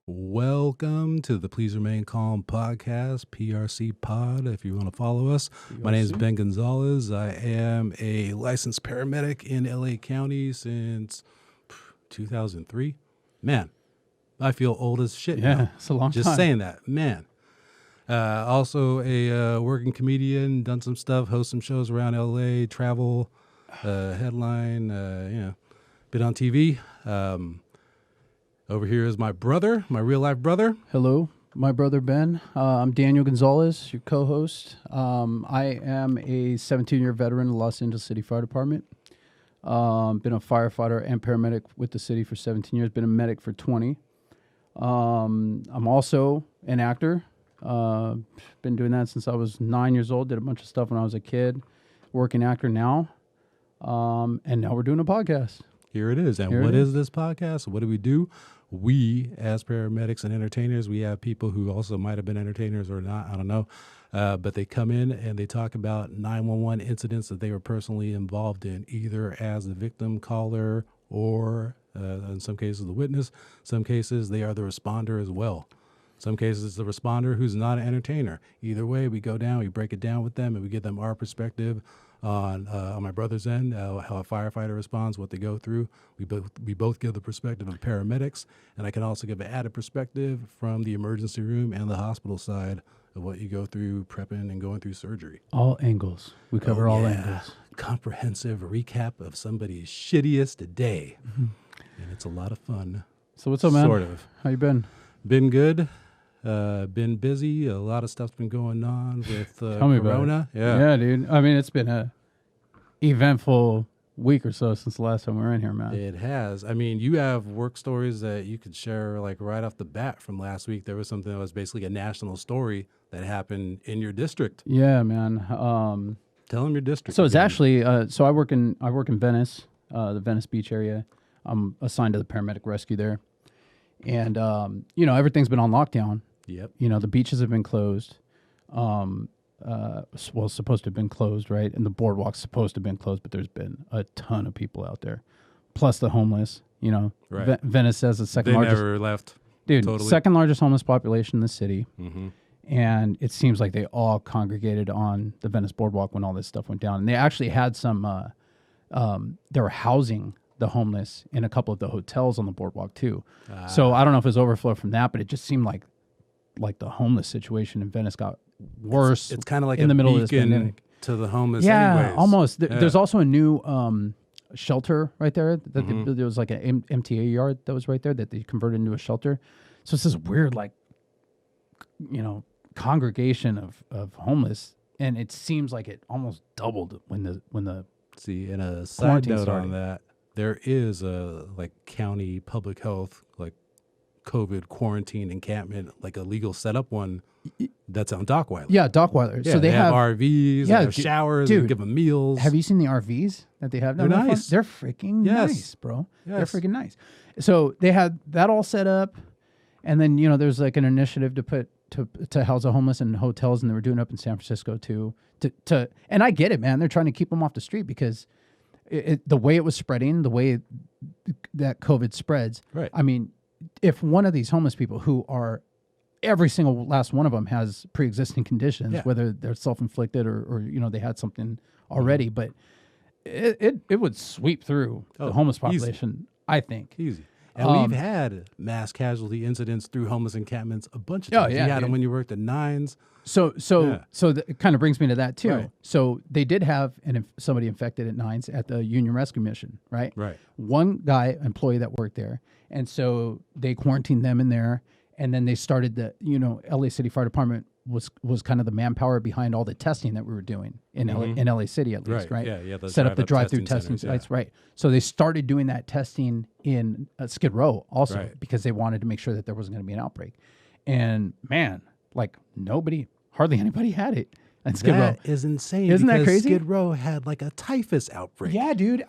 Welcome to the Please Remain Calm podcast, PRC Pod, if you want to follow us. My name is Ben Gonzalez. I am a licensed paramedic in LA County since 2003. Man, I feel old as shit now. It's a long time. Just saying that, man. Also a working comedian, done some stuff, host some shows around LA, travel, headline, been on TV. Over here is my brother, my real life brother. Hello, my brother Ben. I'm Danielle Gonzalez, your co-host. I am a 17-year veteran of the Los Angeles City Fire Department. Been a firefighter and paramedic with the city for 17 years. Been a medic for 20. I'm also an actor. Been doing that since I was 9 years old. Did a bunch of stuff when I was a kid. Working actor now. And now we're doing a podcast. Here it is. And what is this podcast? What do we do? We, as paramedics and entertainers, we have people who also might have been entertainers or not, I don't know. But they come in and they talk about 911 incidents that they were personally involved in, either as the victim, caller, or in some cases the witness. Some cases they are the responder as well. Some cases it's the responder who's not an entertainer. Either way, we go down, we break it down with them, and we give them our perspective on my brother's end, how a firefighter responds, what they go through. We both give the perspective of paramedics, and I can also give an added perspective from the emergency room and the hospital side of what you go through prepping and going through surgery. All angles. We cover all angles. Comprehensive recap of somebody's shittiest day. And it's a lot of fun. So what's up, man? Sort of. How you been? Been good. Been busy. A lot of stuff's been going on with Tell me Corona. About it. Yeah, dude. I mean, it's been a eventful week or so since the last time we were in here, man. It has. I mean, you have work stories that you could share like right off the bat from last week. There was something that was basically a national story that happened in your district. Yeah, man. Tell them your district. So it's actually so I work in Venice, the Venice Beach area. I'm assigned to the paramedic rescue there, and everything's been on lockdown. Yep. The beaches have been closed. Supposed to have been closed, right? And the boardwalk's supposed to have been closed, but there's been a ton of people out there, plus the homeless. Right. Venice has the second They largest. never left. Dude, totally. Second largest homeless population in the city. Mm-hmm. And it seems like they all congregated on the Venice boardwalk when all this stuff went down. And they actually had some, they were housing the homeless in a couple of the hotels on the boardwalk too. So I don't know if it was overflow from that, but it just seemed like the homeless situation in Venice got worse. It's kind of like in a the middle of this beacon pandemic to the homeless. Yeah, anyways. almost. There's also a new shelter right there. There was like an MTA yard that was right there that they converted into a shelter. So it's this weird, congregation of homeless, and it seems like it almost doubled when the See, and a side quarantine note started. on that, there is a county public health COVID quarantine encampment, like a legal setup one that's on Dockweiler. Yeah, Dockweiler. Yeah, So they have RVs, they have showers, they give them meals. Have you seen the RVs that they have? They're nice. They're freaking Yes. nice, bro. Yes. They're freaking nice. So they had that all set up, and then there's like an initiative to put to house the homeless in hotels, and they were doing it up in San Francisco too. And I get it, man. They're trying to keep them off the street because the way it was spreading, the way that COVID spreads. Right. I mean, if one of these homeless people who are every single last one of them has pre-existing conditions, whether they're self-inflicted or they had something already, but it would sweep through the homeless population, easy. I think. Easy. And we've had mass casualty incidents through homeless encampments a bunch of times. Yeah, you had them dude. when you worked at Nines. So it kind of brings me to that too. Right. So they did have somebody infected at Nines at the Union Rescue Mission, right? Right. One guy, employee that worked there, and so they quarantined them in there, and then they started LA City Fire Department was kind of the manpower behind all the testing that we were doing in LA City at least, right? Yeah. Set up the drive-through testing sites, right? So they started doing that testing in Skid Row also because they wanted to make sure that there wasn't going to be an outbreak. And man, hardly anybody had it at Skid Row. That is insane. Isn't that crazy? Skid Row had like a typhus outbreak. Yeah, dude.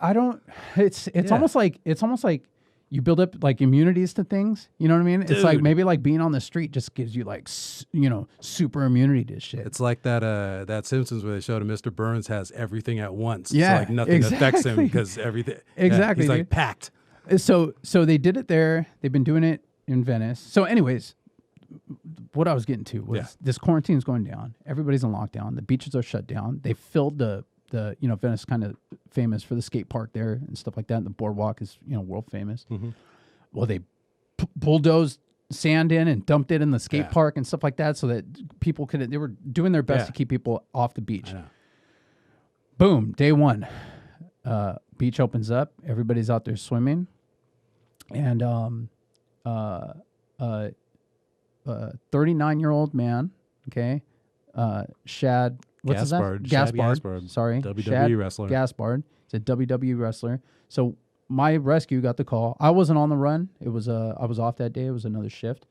It's almost like you build up like immunities to things. You know what I mean? Dude. It's like maybe like being on the street just gives you like super immunity to shit. It's like that Simpsons where they showed him Mr. Burns has everything at once. Yeah, it's like nothing affects him because everything. Exactly, he's dude. like packed. So they did it there. They've been doing it in Venice. So, anyways, what I was getting to was this quarantine is going down. Everybody's in lockdown. The beaches are shut down. They filled the Venice is kind of famous for the skate park there and stuff like that. And the boardwalk is, world famous. Mm-hmm. Well, they bulldozed sand in and dumped it in the skate park and stuff like that so that people they were doing their best to keep people off the beach. Boom, day one. Beach opens up. Everybody's out there swimming. And 39-year-old man, okay, Shad, what's Gaspard, his name? Gaspard. Sorry, WWE wrestler. Gaspard. He's a WWE wrestler. So my rescue got the call. I wasn't on the run. It was I was off that day. It was another shift,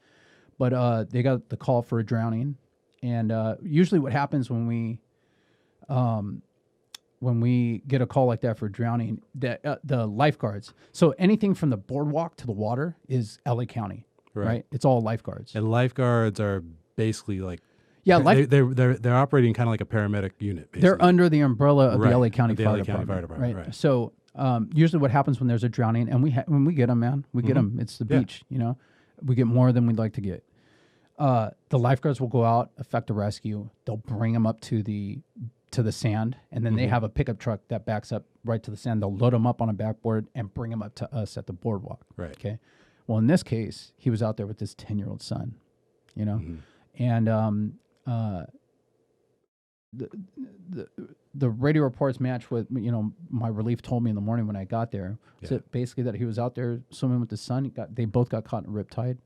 but they got the call for a drowning. And usually, what happens when we get a call like that for drowning, the lifeguards. So anything from the boardwalk to the water is LA County, right? It's all lifeguards. And lifeguards are basically like, they're operating kind of like a paramedic unit. Basically. They're under the umbrella of the LA County the Fire LA County Department, Fire Department, right? So usually what happens when there's a drowning, and when we get them, man, we get them. It's the beach, we get more than we'd like to get. The lifeguards will go out, effect a rescue. They'll bring them up to the sand, and then they have a pickup truck that backs up right to the sand. They'll load them up on a backboard and bring them up to us at the boardwalk. Right. Okay. Well, in this case, he was out there with his 10-year-old son, and the radio reports match with my relief told me in the morning when I got there. So basically that he was out there swimming with his son. They both got caught in a riptide,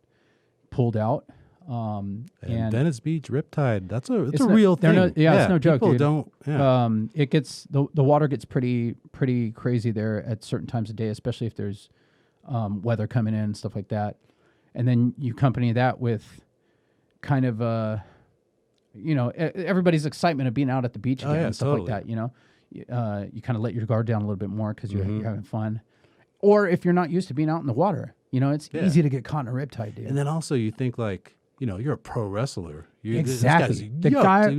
pulled out. And Venice Beach riptide. It's a real thing. It's no joke. People dude. don't. Yeah. It gets the water gets pretty crazy there at certain times of day, especially if there's weather coming in and stuff like that. And then you accompany that with kind of everybody's excitement of being out at the beach again and stuff like that. You kind of let your guard down a little bit more because you're having fun. Or if you're not used to being out in the water, it's easy to get caught in a riptide, dude. And then also you think like, you're a pro wrestler. Exactly. The guy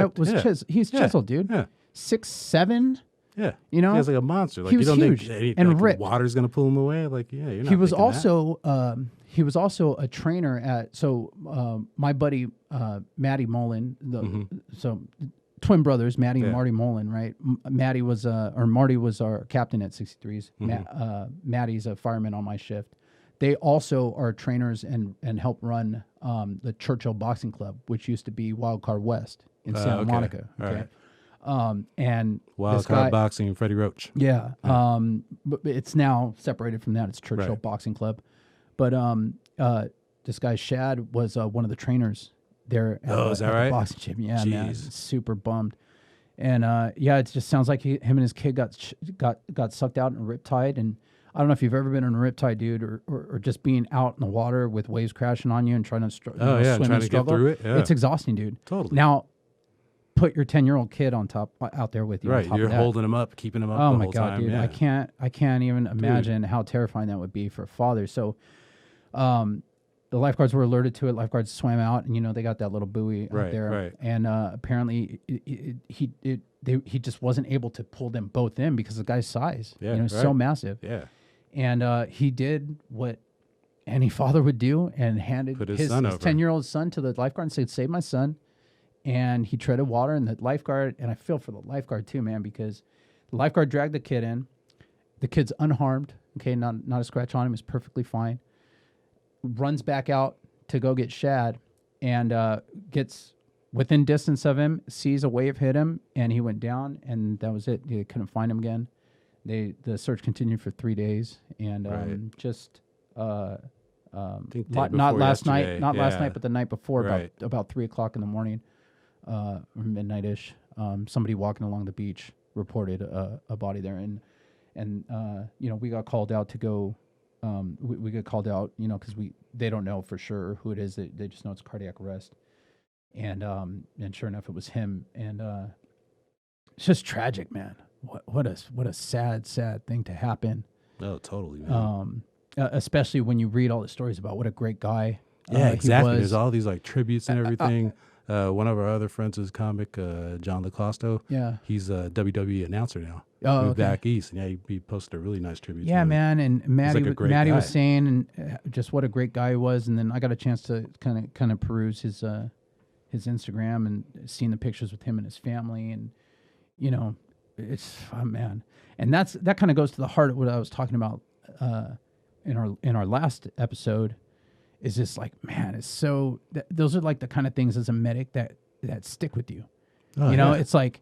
was he's chiseled, dude. Yeah. 6'7". Yeah. He was like a monster. Like, he was you don't huge think and ripped. Water's going to pull him away. Like, you're not. He was also a trainer at my buddy Matty Mullen, so twin brothers, Matty and Marty Mullen, right? Marty was our captain at 63s. Matty's a fireman on my shift. They also are trainers and help run the Churchill Boxing Club, which used to be Wild Card West in Santa Monica. Okay. Right. And Wild Card Boxing, Freddie Roach. Yeah. But it's now separated from that. It's Churchill Boxing Club. But this guy Shad was one of the trainers there at, is that right? The boxing gym. Yeah, Jeez. man, super bummed. And it just sounds like him and his kid got sucked out in a riptide. And I don't know if you've ever been in a riptide, dude, or just being out in the water with waves crashing on you and trying to swim and struggle. Get through it. Yeah. It's exhausting, dude. Totally. Now, put your 10-year-old kid out there with you. Right, you're holding him up, keeping him up. Oh the my whole God, time. dude! Yeah. I can't even imagine how terrifying that would be for a father. So, the lifeguards were alerted to it. Lifeguards swam out, and they got that little buoy out there. Right. And apparently, he just wasn't able to pull them both in because of the guy's size. Yeah, so massive. Yeah. And he did what any father would do and handed his 10-year-old son to the lifeguard and said, "Save my son." And he treaded water, and the lifeguard, and I feel for the lifeguard too, man, because the lifeguard dragged the kid in. The kid's unharmed, okay, not a scratch on him, is perfectly fine. Runs back out to go get Shad, and gets within distance of him, sees a wave hit him, and he went down, and that was it. They couldn't find him again. The search continued for 3 days, and not last night, but the night before, about 3:00 in the morning. Or midnight-ish, somebody walking along the beach reported a body there, and we got called out to go. We get called out, because they don't know for sure who it is. They just know it's cardiac arrest, and sure enough, it was him. And it's just tragic, man. What a sad thing to happen. Oh, totally, man. Especially when you read all the stories about what a great guy. Yeah, exactly. He was. There's all these like tributes and everything. One of our other friends is comic John LaCosto. Yeah. He's a WWE announcer now. Oh, Moved okay. back east, and he posted a really nice tribute. Yeah, to him. man, and Maddie, like a great Maddie guy. was saying, and just what a great guy he was. And then I got a chance to kind of peruse his Instagram and seeing the pictures with him and his family, and it's man, and that kind of goes to the heart of what I was talking about in our last episode. Is just like, man, it's so those are like the kind of things as a medic that stick with you. Oh, It's like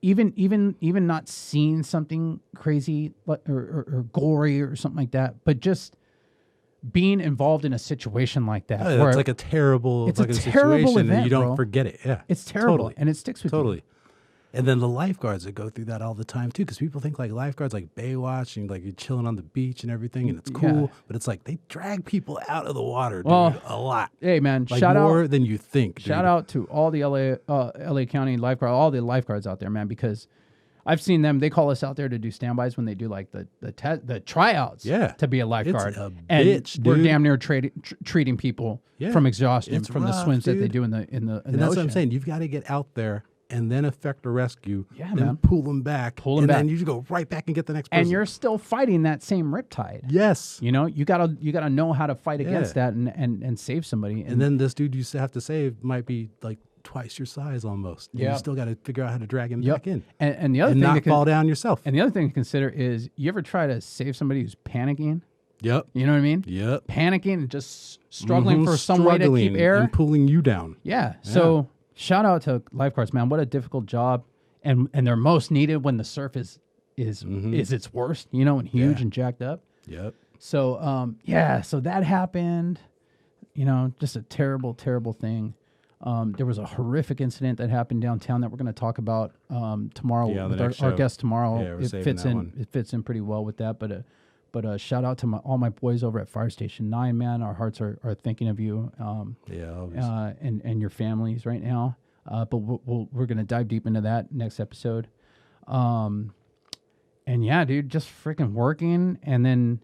even not seeing something crazy or gory or something like that, but just being involved in a situation like that. It's like a terrible, it's a fucking terrible situation, event, and you don't bro. forget it. Yeah, It's terrible, Totally. and it sticks with you. Totally. And then the lifeguards that go through that all the time too, because people think like lifeguards like Baywatch and like you're chilling on the beach and everything, and it's cool. Yeah. But it's like they drag people out of the water, dude, Well, a lot. Hey, man, Like shout more out. than you think. Shout dude. out to all the LA County lifeguard, all the lifeguards out there, man, because I've seen them. They call us out there to do standbys when they do like the tryouts. Yeah. To be a lifeguard. It's a and bitch, we're dude. damn near treating people Yeah. from exhaustion It's from the rough, swims that they dude. do in the And that's ocean. what I'm saying. You've got to get out there and then effect a rescue. Yeah, then man. pull them back. Pull 'em and back. then you just go right back and get the next person. And you're still fighting that same riptide. yes. You gotta know how to fight against that and save somebody. And then this dude you have to save might be like twice your size almost. And Yeah. You still got to figure out how to drag him Yep. back in. And the other And thing not fall down yourself. and the other thing to consider is, you ever try to save somebody who's panicking? Yep. You know what I mean? Yep. Panicking and just struggling Mhm. for some way to keep Struggling air. and pulling you down. Yeah. So shout out to lifeguards, man. What a difficult job, and they're most needed when the surf is its worst, and huge Yeah. and jacked up. Yep. So so that happened. Just a terrible, terrible thing. There was a horrific incident that happened downtown that we're going to talk about tomorrow Yeah, on the with next our show. guest tomorrow. Yeah, we're It saving fits that in. one. It fits in pretty well with that. But shout out to all my boys over at Fire Station 9, man. Our hearts are thinking of you. Yeah. Always. And your families right now. But we're going to dive deep into that next episode. And yeah, dude, just freaking working and then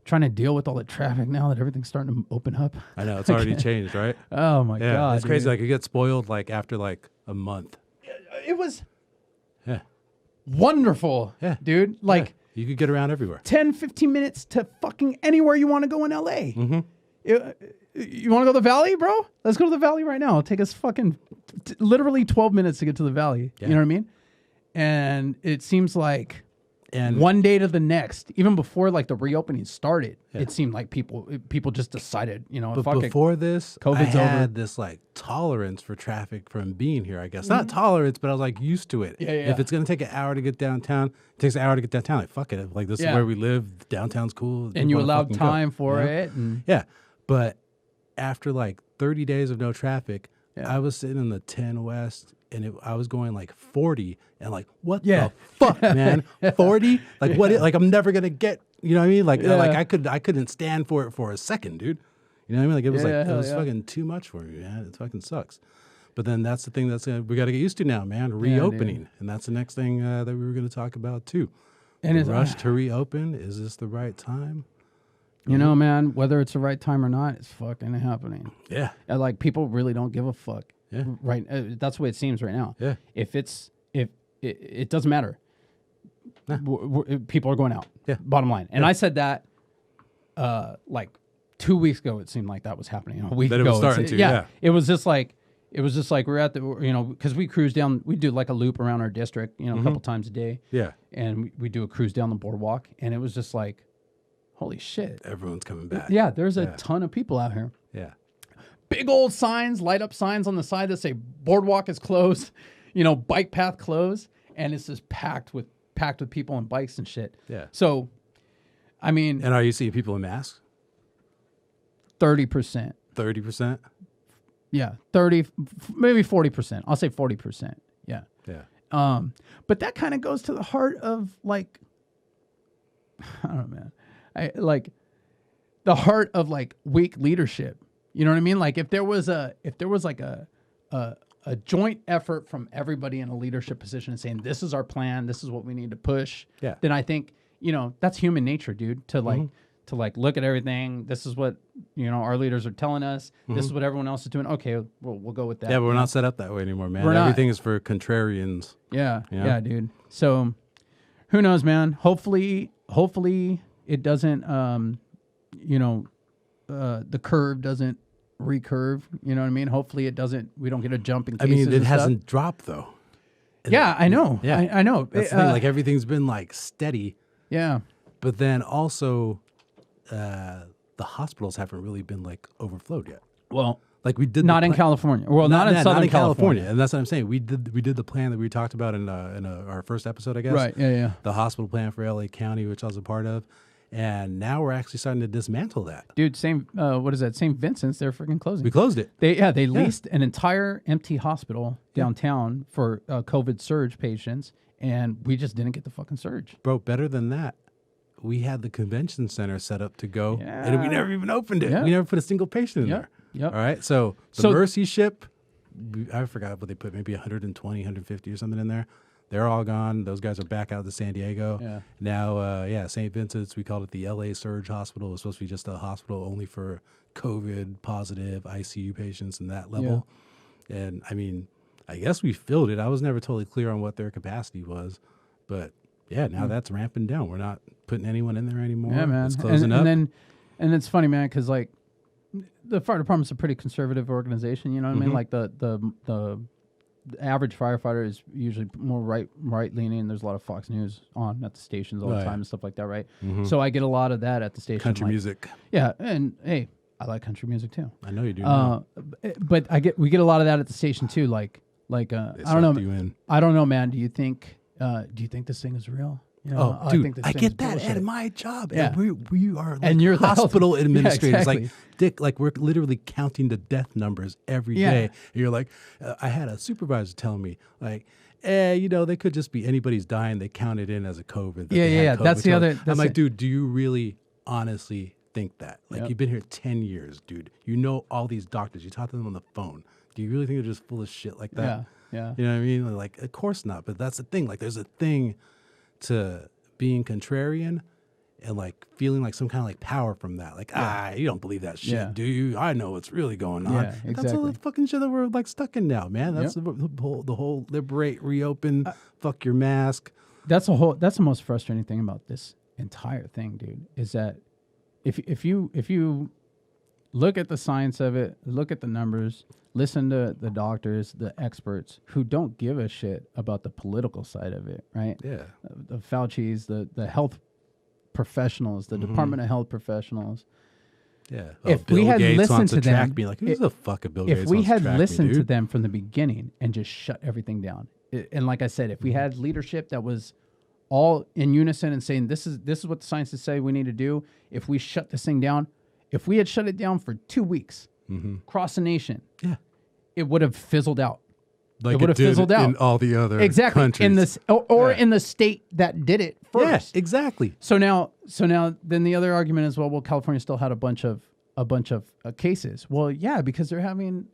trying to deal with all the traffic now that everything's starting to open up. I know it's already changed, right? Oh my Yeah. God. It's crazy. dude. Like you get spoiled like after like a month. It was Yeah. wonderful. Yeah. Dude. Like Yeah. You could get around everywhere. 10, 15 minutes to fucking anywhere you want to go in LA. Mm-hmm. You want to go to the Valley, bro? Let's go to the Valley right now. It'll take us fucking literally 12 minutes to get to the Valley. Yeah. You know what I mean? And it seems like And one day to the next, even before like the reopening started, Yeah. it seemed like people just decided, but fuck before this, COVID's I over. had this like tolerance for traffic from being here. I guess not tolerance, but I was like used to it. Yeah, yeah, If yeah. it's gonna take an hour to get downtown, it takes an hour to get downtown. Like fuck it. Like this Yeah. is where we live. Downtown's cool. and you Wanna allowed fucking go, time for you know? it. And Yeah, but after like 30 days of no traffic, Yeah. I was sitting in the 10 West, and I was going like 40, and like what Yeah. the fuck, man? 40? Like what? Like I'm never gonna get. You know what I mean? Like Yeah. I couldn't stand for it for a second, dude. You know what I mean? Like it was Yeah, like it hell was yeah. fucking too much for me, man. It fucking sucks. But then that's the thing we got to get used to now, man. Reopening, and that's the next thing that we were going to talk about too. And The it's rush to reopen. Is this the right time? man, whether it's the right time or not, it's fucking happening. Yeah, And, like, people really don't give a fuck. Yeah. Right. That's the way it seems right now. Yeah. If it doesn't matter. Nah. People are going out. Yeah. Bottom line. And I said that like 2 weeks ago. It seemed like that was happening. A week That it ago. was starting to, yeah. It was just like we're at the, because we cruise down. We do like a loop around our district, a couple times a day. yeah. And we do a cruise down the boardwalk. And it was just like, holy shit. Everyone's coming back. Yeah. There's a Yeah. ton of people out here. Yeah. Big old signs, light up signs on the side that say boardwalk is closed, bike path closed, and it's just packed with people and bikes and shit. Yeah. So, I mean, And are you seeing people in masks? 30%. 30%. Yeah, 30, maybe 40%. I'll say 40%. Yeah. Yeah. But that kind of goes to the heart of like, I don't know, man. The heart of like weak leadership. You know what I mean? Like if there was like a joint effort from everybody in a leadership position saying, this is our plan, this is what we need to push. Yeah. Then I think, that's human nature, dude, to like look at everything. This is what our leaders are telling us. This is what everyone else is doing. Okay, we'll go with that. Yeah, but we're not set up that way anymore, man. We're not. Everything is for contrarians. Yeah, You know? yeah, dude. So who knows, man? Hopefully it doesn't, the curve doesn't recurve. You know what I mean? Hopefully it doesn't. We don't get a jump in cases. It hasn't dropped though. Yeah, I know. Yeah, I know. That's the thing. Like everything's been like steady. Yeah. But then also, the hospitals haven't really been like overflowed yet. Well, like we did not in California. Well, not in Southern California. And that's what I'm saying. We did the plan that we talked about in our first episode, I guess. Right. Yeah. Yeah. The hospital plan for LA County, which I was a part of. And now we're actually starting to dismantle that. Dude, what is that? St. Vincent's, they're freaking closing. We closed it. They leased an entire empty hospital downtown for COVID surge patients, and we just didn't get the fucking surge. Bro, better than that. We had the convention center set up to go, and we never even opened it. Yeah. We never put a single patient in there. Yep. All right? So the Mercy ship, I forgot what they put, maybe 120, 150 or something in there. They're all gone. Those guys are back out to San Diego. Yeah. Now, St. Vincent's, we called it the LA Surge Hospital. It was supposed to be just a hospital only for COVID positive ICU patients and that level. Yeah. And I mean, I guess we filled it. I was never totally clear on what their capacity was. But yeah, now that's ramping down. We're not putting anyone in there anymore. Yeah, man. It's closing up. And it's funny, man, because like the fire department's a pretty conservative organization. You know what I mean? Like the average firefighter is usually more right leaning. There's a lot of Fox News on at the stations all the time and stuff like that, right? So I get a lot of that at the station. Country music. Yeah, and hey, I like country music too. I know you do. But we get a lot of that at the station too. Like I don't know. I don't know, man. Do you think this thing is real? You know, dude, I get that at my job. Yeah. And we are like and you're hospital administrators. Yeah, exactly. Like, Dick, like we're literally counting the death numbers every day. And you're like, I had a supervisor tell me, like, they could just be anybody's dying. They count it in as a COVID. Yeah. COVID. That's the other. I'm like, dude, do you really honestly think that? Like, you've been here 10 years, dude. You know all these doctors. You talk to them on the phone. Do you really think they're just full of shit like that? Yeah. You know what I mean? Like, of course not. But that's the thing. Like, there's a thing to being contrarian and like feeling like some kind of like power from that. Like, you don't believe that shit, do you? I know what's really going on. Yeah, exactly. That's all the fucking shit that we're like stuck in now, man. That's the whole liberate, reopen, fuck your mask. That's the most frustrating thing about this entire thing, dude, is that if you look at the science of it, look at the numbers, listen to the doctors, the experts who don't give a shit about the political side of it, right? Yeah. The Fauci's, the health professionals, the Department of Health professionals. Yeah. If Bill we had Gates listened wants to them, track me. Like, who's the fuck of Bill Gates? If we wants to had track listened me, to dude? them from the beginning and just shut everything down, and like I said, if we had leadership that was all in unison and saying this is what the scientists say we need to do, if we shut this thing down, if we had shut it down for 2 weeks, across the nation, it would have fizzled out. Like it would have fizzled out in all the other countries. in this in the state that did it first. Yeah, exactly. So now then the other argument is well California still had a bunch of cases. Well, yeah, because they're having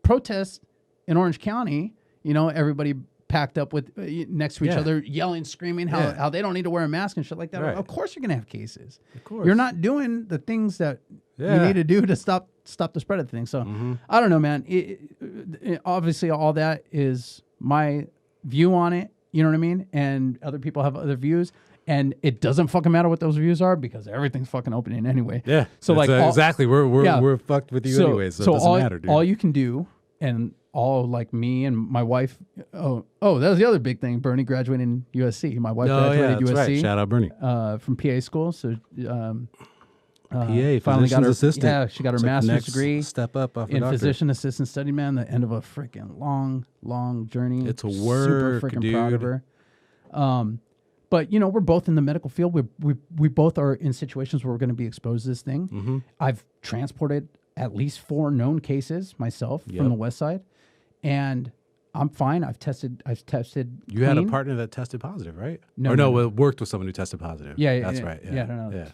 protests in Orange County. You know, everybody packed up with next to each other, yelling, screaming how they don't need to wear a mask and shit like that. Right. Of course you're gonna have cases. Of course. You're not doing the things that you need to do to stop the spread of the thing. So I don't know, man. It, obviously, all that is my view on it. You know what I mean? And other people have other views. And it doesn't fucking matter what those views are because everything's fucking opening anyway. Yeah. So like exactly, we're fucked with you anyway. So it doesn't matter, dude. All you can do, and all like me and my wife. Oh, that was the other big thing. Bernie graduated in USC. My wife graduated USC. Right. Shout out Bernie. From PA school. So PA, finally got her assistant. Yeah, she got her master's degree. Step up in physician assistant study, man. The end of a freaking long journey. It's a work, super freaking dude. proud of her. But you know, we're both in the medical field. We both are in situations where we're going to be exposed to this thing. I've transported at least 4 known cases myself from the West Side, and I'm fine. I've tested. You had a partner that tested positive, right? No. Worked with someone who tested positive. Yeah, that's right. Yeah, no. Yeah.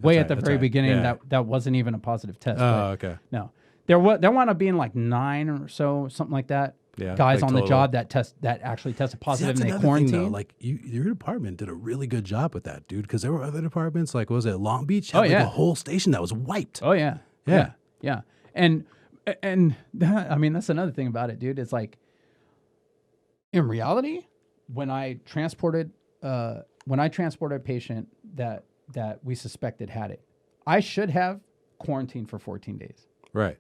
Way at the very beginning, that wasn't even a positive test. Oh, okay. No, there wound up being like 9 or so, something like that. Yeah, guys like on the job that actually tested positive and they quarantined. Like your department did a really good job with that, dude. Because there were other departments, like was it Long Beach? Had a whole station that was wiped. Oh yeah. Yeah. And I mean, that's another thing about it, dude. It's like, in reality, when I transported a patient that we suspected had it, I should have quarantined for 14 days. Right.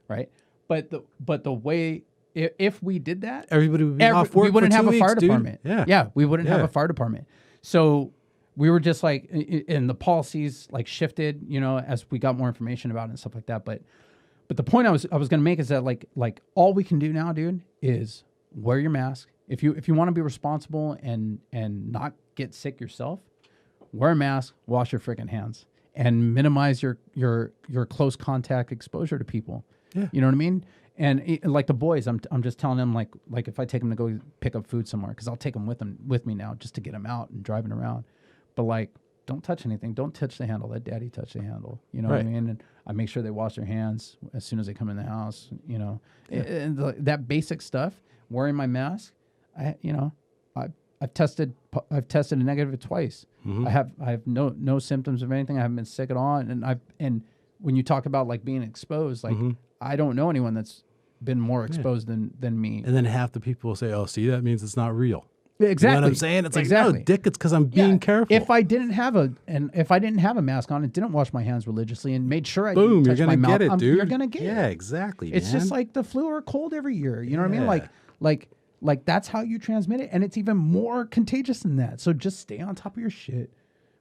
But the way, if we did that, everybody would be off work. We wouldn't for have 2 a weeks, fire dude. department. Yeah. We wouldn't have a fire department. So we were just like, and the policies like shifted, as we got more information about it and stuff like that. But the point I was going to make is that like all we can do now, dude, is wear your mask. If you want to be responsible and not get sick yourself, wear a mask, wash your freaking hands, and minimize your close contact exposure to people. Yeah. You know what I mean? And like the boys, I'm just telling them like if I take them to go pick up food somewhere, because I'll take them with me now just to get them out and driving around. But like, don't touch anything. Don't touch the handle. Let daddy touch the handle. You know what I mean? And I make sure they wash their hands as soon as they come in the house. And that basic stuff. Wearing my mask. I've tested a negative twice. Mm-hmm. I have no symptoms of anything. I haven't been sick at all. And when you talk about like being exposed, like I don't know anyone that's been more exposed than me. And then half the people will say, "Oh, see, that means it's not real." Exactly. You know what I'm saying? It's like, no, dick, it's because I'm being careful. If I didn't have a mask on and didn't wash my hands religiously and made sure I Boom, didn't touch my mouth, get it, dude. You're gonna get it. Yeah, exactly. It's just like the flu or cold every year. You know what I mean? Like that's how you transmit it, and it's even more contagious than that. So just stay on top of your shit.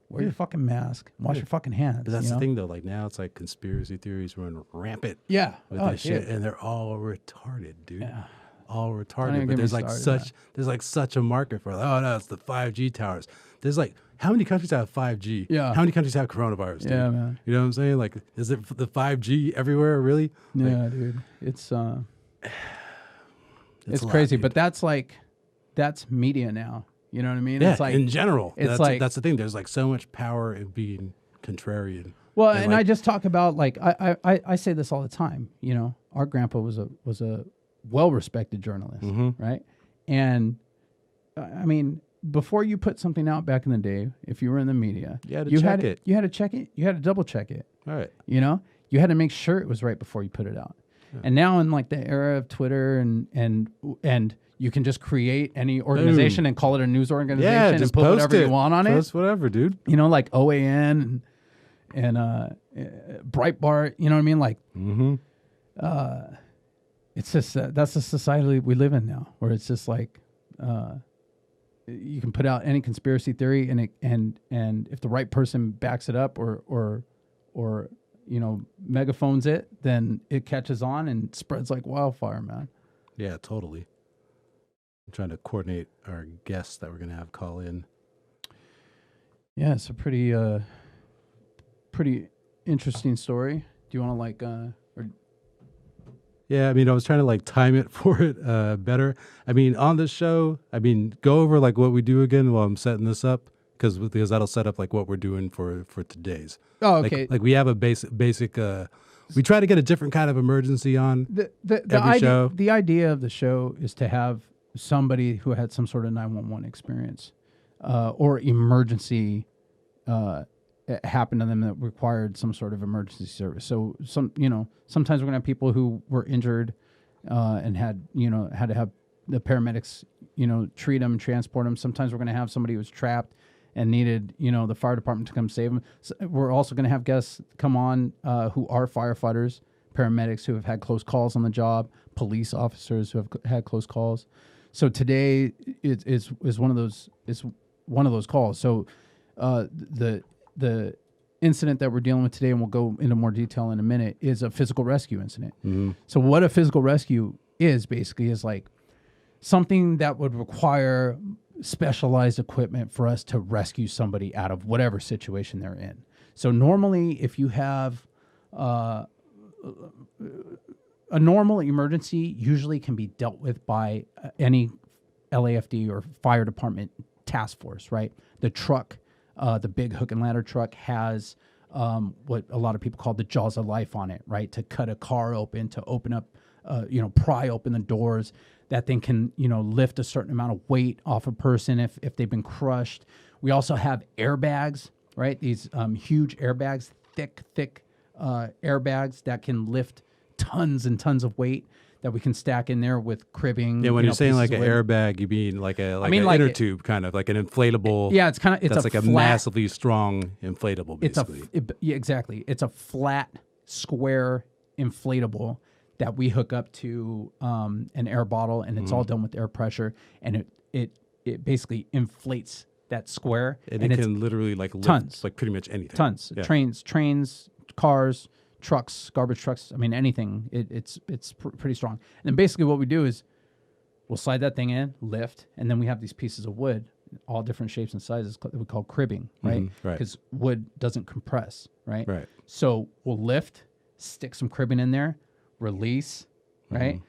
Wear your fucking mask. Wash your fucking hands. But that's the thing, though. Like now, it's like conspiracy theories run rampant. Yeah. With this shit, and they're all retarded, dude. Yeah. All retarded. But there's like such a market for it. Oh no, it's the 5G towers. There's like, how many countries have 5G? Yeah. How many countries have coronavirus? Dude? Yeah, man. You know what I'm saying? Like, is it the 5G everywhere? Really? Yeah, like, dude. It's lot, crazy, dude. but that's media now. You know what I mean? Yeah, It's like, in general. it's That's the thing. There's like so much power in being contrarian. Well, and I just talk about like I say this all the time. Our grandpa was a well-respected journalist, right? And I mean, before you put something out back in the day, if you were in the media, you had to check it. You had to check it. You had to double check it. All right. You had to make sure it was right before you put it out. Yeah. And now in like the era of Twitter and you can just create any organization and call it a news organization and put whatever you want on it. Post whatever, dude. Like OAN and Breitbart. You know what I mean? Like, it's just that's the society we live in now, where it's just like you can put out any conspiracy theory and if the right person backs it up or megaphones it, then it catches on and spreads like wildfire, man. Yeah, totally. I'm trying to coordinate our guests that we're going to have call in. Yeah, it's a pretty interesting story. Do you want to like Yeah, I mean, I was trying to like time it for it better. I mean, on this show, go over like what we do again while I'm setting this up, because that'll set up like what we're doing for today's. Oh, okay. Like we have a basic. We try to get a different kind of emergency on every show. The idea of the show is to have somebody who had some sort of 911 experience or emergency happen to them that required some sort of emergency service. So sometimes we're gonna have people who were injured and had to have the paramedics treat them, transport them. Sometimes we're gonna have somebody who was trapped and needed the fire department to come save them. So we're also gonna have guests come on who are firefighters, paramedics who have had close calls on the job, police officers who have had close calls. So today is one of those calls. So the incident that we're dealing with today, and we'll go into more detail in a minute, is a physical rescue incident. Mm-hmm. So what a physical rescue is basically is like something that would require specialized equipment for us to rescue somebody out of whatever situation they're in. So normally if you have a normal emergency usually can be dealt with by any LAFD or fire department task force, right? The truck, the big hook and ladder truck has what a lot of people call the jaws of life on it, right? To cut a car open, to open up, pry open the doors. That thing can, lift a certain amount of weight off a person if they've been crushed. We also have airbags, right? These huge airbags, thick airbags that can lift tons and tons of weight that we can stack in there with cribbing. Yeah, when you're saying like an airbag, you mean like an inner tube, kind of like an inflatable. Yeah, it's that's like a massively strong inflatable, basically. Yeah, exactly. It's a flat, square inflatable that we hook up to an air bottle, and it's all done with air pressure, and it basically inflates that square, and it can literally like lift tons, like pretty much anything. Tons, yeah. trains, cars, trucks, garbage trucks. I mean, anything. It's pretty strong. And then basically what we do is we'll slide that thing in, lift, and then we have these pieces of wood, all different shapes and sizes that we call cribbing, right? Right. Because wood doesn't compress, right? Right. So we'll lift, stick some cribbing in there, release, right?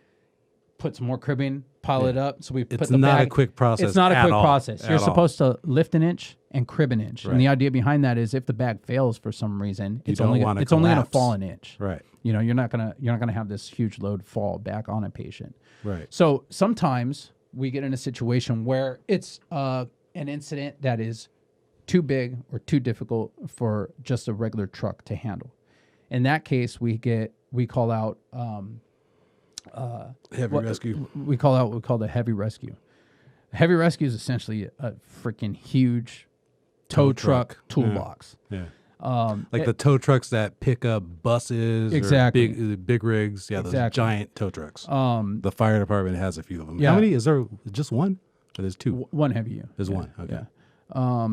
Put some more cribbing, pile it up. So we put the bag. It's not a quick process. It's not a quick process. You're supposed to lift an inch and crib an inch. Right. And the idea behind that is if the bag fails for some reason, it's only going to fall an inch. Right. You know, you're not gonna have this huge load fall back on a patient. Right. So sometimes we get in a situation where it's an incident that is too big or too difficult for just a regular truck to handle. In that case, we call out heavy rescue. We call out what we call the heavy rescue. A heavy rescue is essentially a freaking huge tow truck toolbox. Yeah. Like the tow trucks that pick up buses, exactly, or big rigs. Yeah, exactly. Those giant tow trucks. The fire department has a few of them. Yeah. How many is there? Just one? Or there's two. One heavy U. There's one. Okay. Yeah.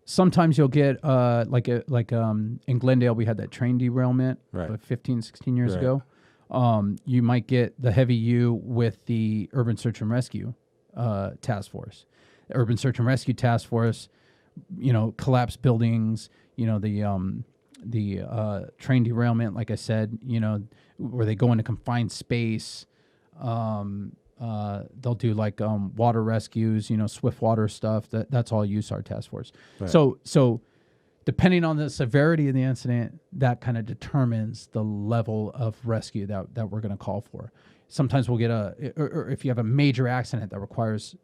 Sometimes you'll get in Glendale we had that train derailment 15, 16 years ago. You might get the heavy U with the Urban Search and Rescue Task Force. The Urban Search and Rescue Task Force, collapsed buildings, the train derailment, like I said, where they go into confined space. They'll do like water rescues, swift water stuff. That's all USAR Task Force. Right. So depending on the severity of the incident, that kind of determines the level of rescue that we're going to call for. Sometimes we'll get or if you have a major accident that requires,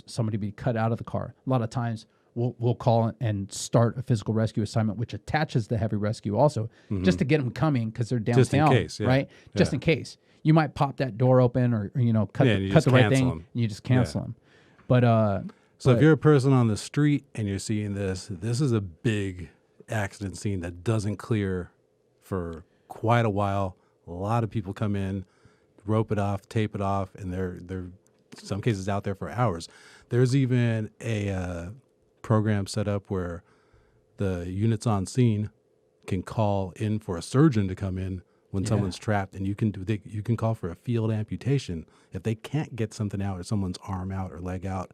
somebody to be cut out of the car. A lot of times we'll call and start a physical rescue assignment, which attaches the heavy rescue also, just to get them coming because they're downtown, just in case, right? Yeah. Just in case. You might pop that door open or, cut the right thing and you just cancel them. But if you're a person on the street and you're seeing this is a big accident scene that doesn't clear for quite a while. A lot of people come in, rope it off, tape it off, and they're in some cases out there for hours. There's even a program set up where the units on scene can call in for a surgeon to come in when someone's trapped, and you can call for a field amputation. If they can't get something out or someone's arm out or leg out,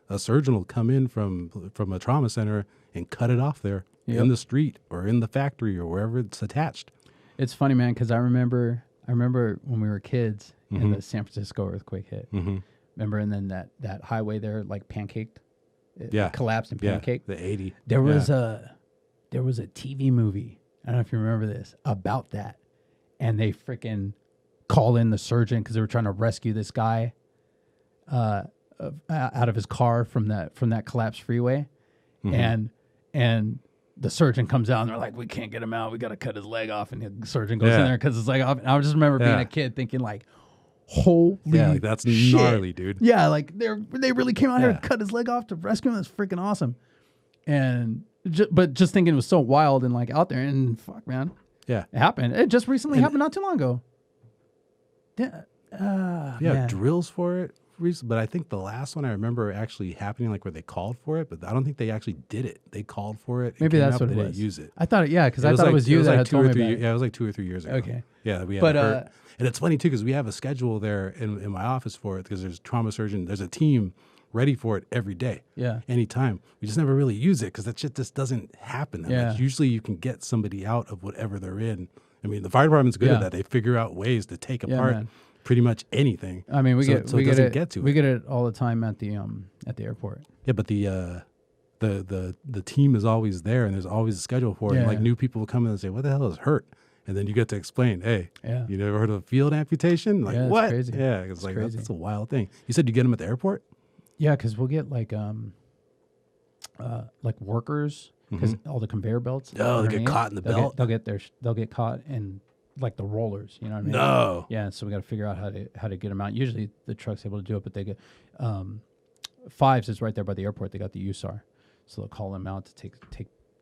a surgeon will come in from a trauma center and cut it off there in the street or in the factory or wherever it's attached. It's funny, man, because I remember when we were kids and the San Francisco earthquake hit. Remember, and then that highway there like pancaked, it collapsed and pancaked. The 80. There was a TV movie. I don't know if you remember this about that. And they freaking call in the surgeon because they were trying to rescue this guy out of his car from that collapsed freeway, and the surgeon comes out and they're like, "We can't get him out. We got to cut his leg off." And the surgeon goes in there because it's like, I just remember being a kid thinking like, "Holy like that's shit. Gnarly, dude." Yeah, like they really came out here and cut his leg off to rescue him. That's freaking awesome. And but just thinking it was so wild and like out there, and fuck, man. Yeah, it happened. It just recently happened not too long ago. Yeah, drills for it. But I think the last one I remember actually happening, like where they called for it, but I don't think they actually did it. They called for it. Maybe that's what it was. Didn't use it. I thought because I thought it was you that had told me about it. Yeah, it was like 2 or 3 years ago. Okay. Yeah, we had heard. And it's funny too because we have a schedule there in my office for it because there's trauma surgeon. There's a team ready for it every day. Yeah. Anytime. We just never really use it because that shit just doesn't happen that much. Usually you can get somebody out of whatever they're in. I mean, the fire department's good at that. They figure out ways to take apart pretty much anything. I mean, we get it all the time at the airport. Yeah, but the team is always there, and there's always a schedule for it. And like new people will come in and say, "What the hell is hurt?" And then you get to explain, "Hey, you never heard of a field amputation? Like what? Crazy. Yeah, it's like that's a wild thing." You said you get them at the airport? Yeah, because we'll get like workers because all the conveyor belts. Oh, they get caught in the belt. They'll get caught in like the rollers. You know what I mean? No. Yeah. So we got to figure out how to get them out. Usually the truck's able to do it, but they get Fives is right there by the airport. They got the USAR, so they'll call them out to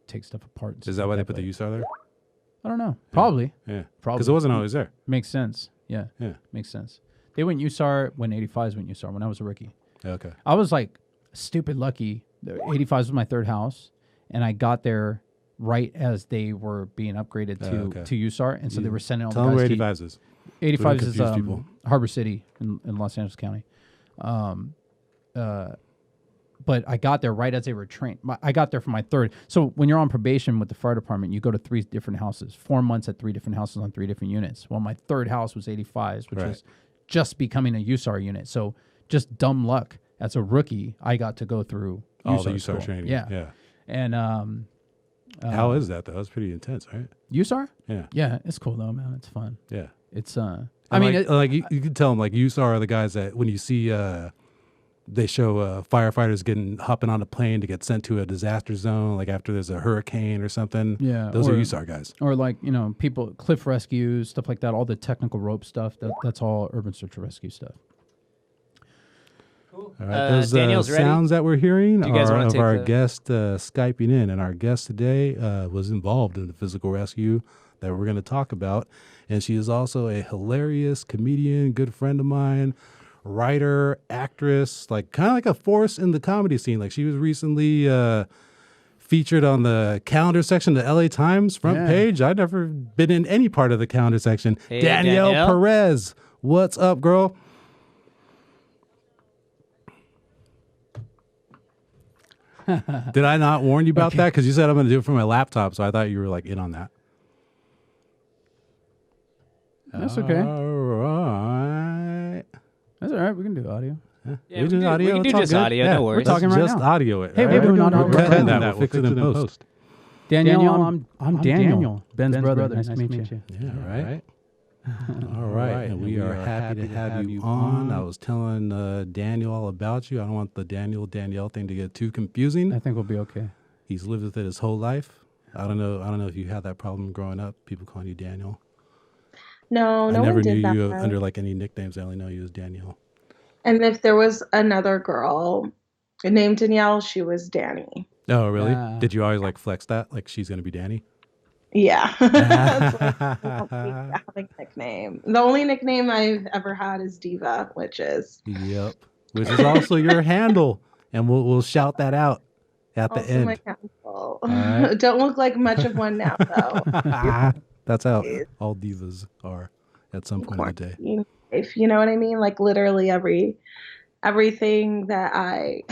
take stuff apart. Is that why they put the USAR there? I don't know. Probably. Yeah. Probably. Because it wasn't always there. Makes sense. Yeah. Yeah. Makes sense. They went USAR when 85s went USAR when I was a rookie. Okay. I was like stupid lucky. The 85s was my third house, and I got there right as they were being upgraded to USAR, and so they were sending all the guys. Tell them where 85s is. 85s is Harbor City in Los Angeles County. But I got there right as they were trained. I got there for my third. So when you're on probation with the fire department, you go to 3 different houses, 4 months at 3 different houses on 3 different units. Well, my third house was 85s, which was just becoming a USAR unit. So just dumb luck. As a rookie, I got to go through all the USAR training. Yeah. And how is that though? That's pretty intense, right? USAR? Yeah. Yeah, it's cool though, man. It's fun. Yeah. It's I mean, you can tell them like USAR are the guys that when you see they show firefighters hopping on a plane to get sent to a disaster zone, like after there's a hurricane or something. Yeah, those are USAR guys. Or like people cliff rescues, stuff like that. All the technical rope stuff. That's all urban search and rescue stuff. Cool. All right, those sounds that we're hearing are of our guest Skyping in, and our guest today was involved in the physical rescue that we're going to talk about, and she is also a hilarious comedian, good friend of mine. Writer, actress, like kind of like a force in the comedy scene. Like she was recently featured on the calendar section of the LA Times front page. I've never been in any part of the calendar section. Hey, Danielle Perez, what's up, girl? Did I not warn you about that? Because you said I'm going to do it from my laptop, so I thought you were like in on that. That's okay. All right. That's all right. We can do audio. Yeah, we can do just audio. Yeah, no worries. We're talking right just now. audio it. Hey, right? we're doing audio. We're cutting that. We'll fix it in post. Danielle, I'm Daniel. Ben's brother. Nice to meet you. Yeah, right. All right. And we are happy to have you on. I was telling Daniel all about you. I don't want the Danielle thing to get too confusing. I think we'll be okay. He's lived with it his whole life. I don't know if you had that problem growing up, people calling you Daniel. No, I no never one did knew that. you under like any nicknames. I only know you as Danielle. And if there was another girl named Danielle, she was Danny. Oh, really? Did you always like flex that? Like she's going to be Danny? Yeah. That's a nickname. The only nickname I've ever had is Diva, which is. Yep. Which is also your handle. And we'll shout that out at the end. My handle. Right. Don't look like much of one now, though. That's how all divas are at some point of the day. If you know what I mean, like literally everything that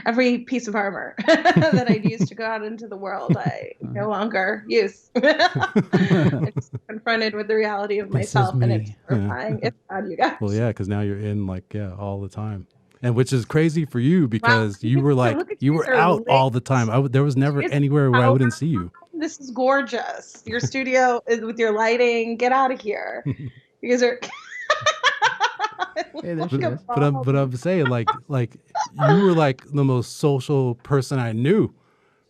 every piece of armor that I'd use to go out into the world, I no longer use. I'm just confronted with the reality of myself, and it's terrifying. It's bad, you guys. Well, yeah, because now you're in all the time. And which is crazy for you because you were like, you were out all the time. There was never anywhere where I wouldn't see you. This is gorgeous. Your studio is with your lighting. Get out of here. You guys are. Hey, there she is. But I'm saying like you were like the most social person I knew,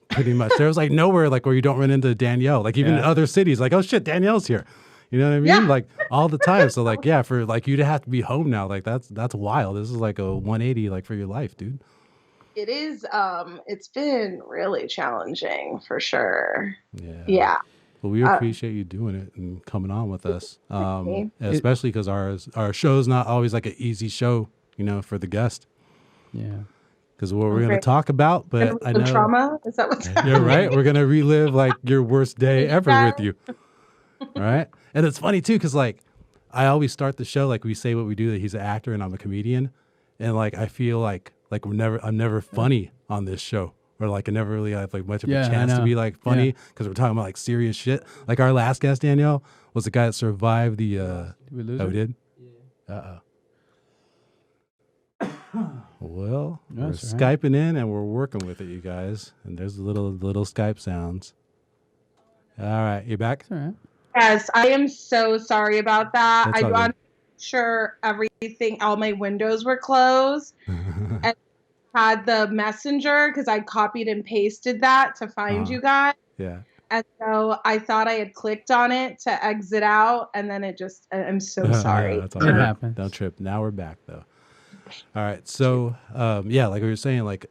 pretty much. There was like nowhere like where you don't run into Danielle. Like even in other cities, like, oh shit, Danielle's here. You know what I mean? Yeah. Like all the time. So like, yeah, for like you to have to be home now, like that's wild. This is like a 180 like for your life, dude. It is. It's been really challenging for sure. Yeah. Well, we appreciate you doing it and coming on with us, especially because our show's not always like an easy show, for the guest. Yeah. Because what we're going to talk about, but I know trauma. Is that what's happening? You're right. We're going to relive like your worst day ever with you. All right. And it's funny too, because like I always start the show like we say what we do, that he's an actor and I'm a comedian, and like I feel like I'm never funny on this show. Or like I never really have like much of a chance to be like funny because we're talking about like serious shit. Like our last guest, Danielle, was the guy that survived the. Did we lose her? We did. Yeah. Well, we're Skyping in and we're working with it, you guys. And there's little Skype sounds. All right, you back? All right. Yes, I am so sorry about that. That's I want to make sure all my windows were closed. And had the messenger because I copied and pasted that to find you guys. Yeah. And so I thought I had clicked on it to exit out, and then it just, I'm so sorry. Yeah, that's all It right. happens. Don't trip. Now we're back, though. All right. So, yeah, like we were saying, like,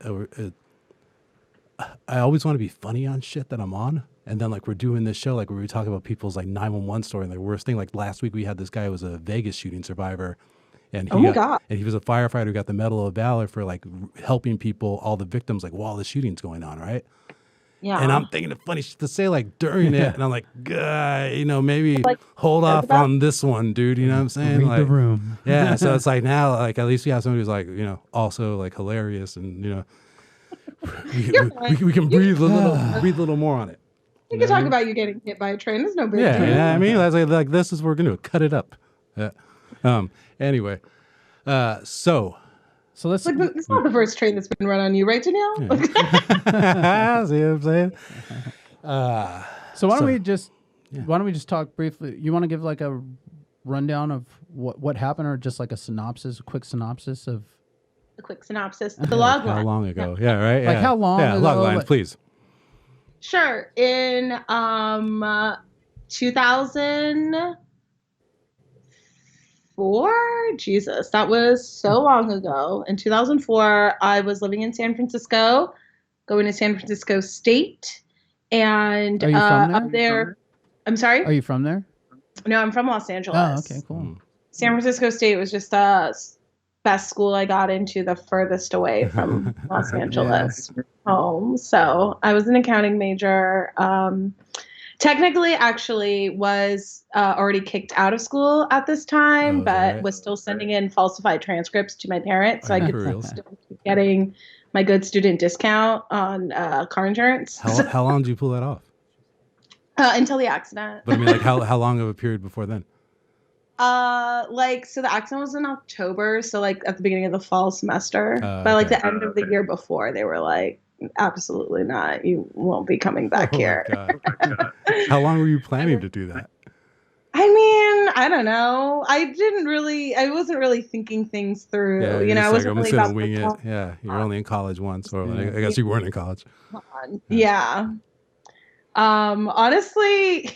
I always want to be funny on shit that I'm on. And then, like, we're doing this show, like, where we talk about people's, like, 911 story. And the worst thing, like, last week we had this guy who was a Vegas shooting survivor. And he was a firefighter who got the Medal of Valor for, like, helping people, all the victims, like, while the shooting's going on, right? Yeah. And I'm thinking of funny shit to say, like, during it. And I'm like, you know, maybe like, hold off on this one, dude. You know what I'm saying? Read like, the room. Yeah. So it's like now, like, at least we have somebody who's, like, you know, also, like, hilarious. And, you know, we can breathe a little more on it. You can talk about you getting hit by a train. There's no big deal. Yeah, I mean, like this is what we're going to do. Cut it up. Anyway, so let's. It's not the first train that's been run on you, right, Danielle? Yeah. See what I'm saying? So why don't we just talk briefly? You want to give like a rundown of what happened, or just like a quick synopsis of a quick synopsis. The log line. How long ago? Yeah, right. Like how long? Yeah, log lines, please. Sure. In 2004, Jesus, that was so long ago. In 2004, I was living in San Francisco, going to San Francisco State, and Are you from there? up there. I'm sorry. Are you from there? No, I'm from Los Angeles. Oh, okay, cool. San Francisco State was just the best school I got into, the furthest away from Los Angeles home. So I was an accounting major. Technically, actually, was already kicked out of school at this time, but was still sending in falsified transcripts to my parents, so I could still keep getting my good student discount on car insurance. How long did you pull that off? Until the accident. But I mean, like, how long of a period before then? So the accident was in October, so like at the beginning of the fall semester. By like the end of the year before, they were like, absolutely not. You won't be coming back here. How long were you planning to do that? I mean, I don't know. I wasn't really thinking things through. Yeah, you know, I wasn't like, really about to wing it. Yeah, you're only in college once, or I guess you weren't in college. Yeah. Honestly,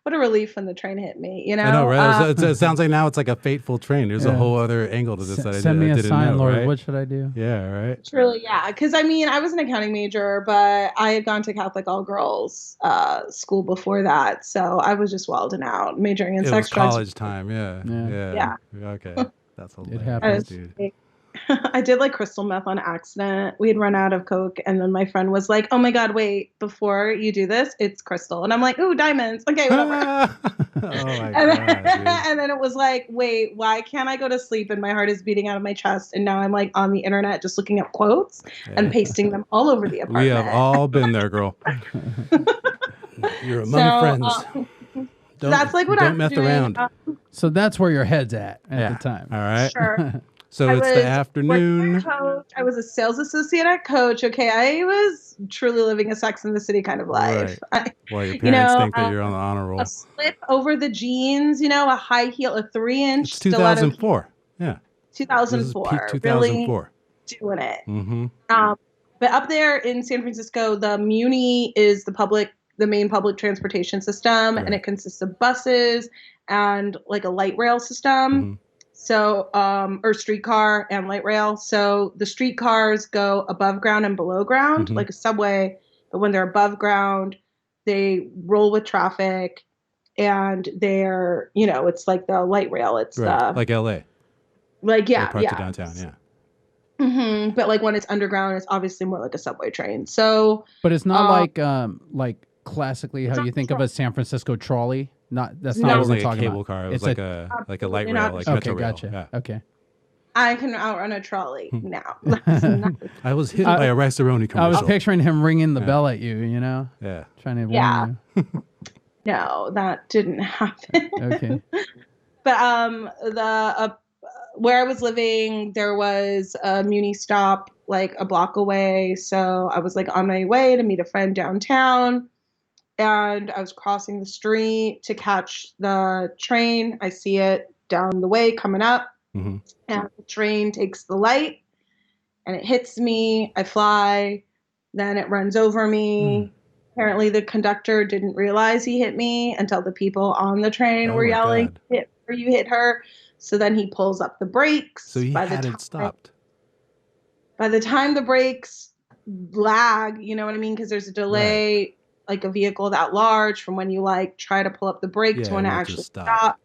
what a relief when the train hit me, you know? I know, right? It sounds like now it's like a fateful train. There's a whole other angle to this that I didn't know. Send me a sign, Lord. Right? What should I do? Yeah, right. Truly, yeah. Because I mean, I was an accounting major, but I had gone to Catholic all-girls school before that, so I was just wilding out, majoring in sex, drugs. College time, yeah. Okay, that's hilarious. It happens, dude. I did like crystal meth on accident. We had run out of Coke, and then my friend was like, "Oh my God, wait! Before you do this, it's crystal." And I'm like, "Ooh, diamonds! Okay, whatever." And then it was like, "Wait, why can't I go to sleep?" And my heart is beating out of my chest, and now I'm like on the internet just looking up quotes and pasting them all over the apartment. We have all been there, girl. You're among friends. That's like what I'm mess doing. Around. So that's where your head's at the time. All right. Sure. So it's the afternoon. I was a sales associate at Coach. Okay, I was truly living a Sex in the City kind of life. Right. Well, your parents think that you're on the honor roll. A slip over the jeans, you know, a high heel, a 3-inch. It's 2004. Yeah. 2004. This is peak 2004. Really doing it. Mm-hmm. But up there in San Francisco, the Muni is the main public transportation system, and it consists of buses and like a light rail system. Mm-hmm. So, or streetcar and light rail. So the streetcars go above ground and below ground, like a subway. But when they're above ground, they roll with traffic, and they're, you know, it's like the light rail. It's like LA. Like, yeah. Parts of downtown, yeah. Mm-hmm. But like when it's underground, it's obviously more like a subway train. So, but it's not like classically how you think of a San Francisco trolley. That's not what we're talking about. Cable car. It was like a light rail, like metro rail. Gotcha. Yeah. Okay. I can outrun a trolley now. I was hit by a Rice-A-Roni commercial. I was picturing him ringing the bell at you, you know? Yeah. Trying to warn you. No, that didn't happen. Okay. But where I was living, there was a Muni stop like a block away. So I was like on my way to meet a friend downtown. And I was crossing the street to catch the train. I see it down the way coming up. Mm-hmm. And the train takes the light. and it hits me. I fly, then it runs over me. Apparently the conductor didn't realize he hit me until the people on the train were yelling, "Hit her, you hit her." So then he pulls up the brakes. So he hadn't stopped. By the time the brakes lag, you know what I mean? Because there's a delay, like a vehicle that large from when you like try to pull up the brake to when it actually stops.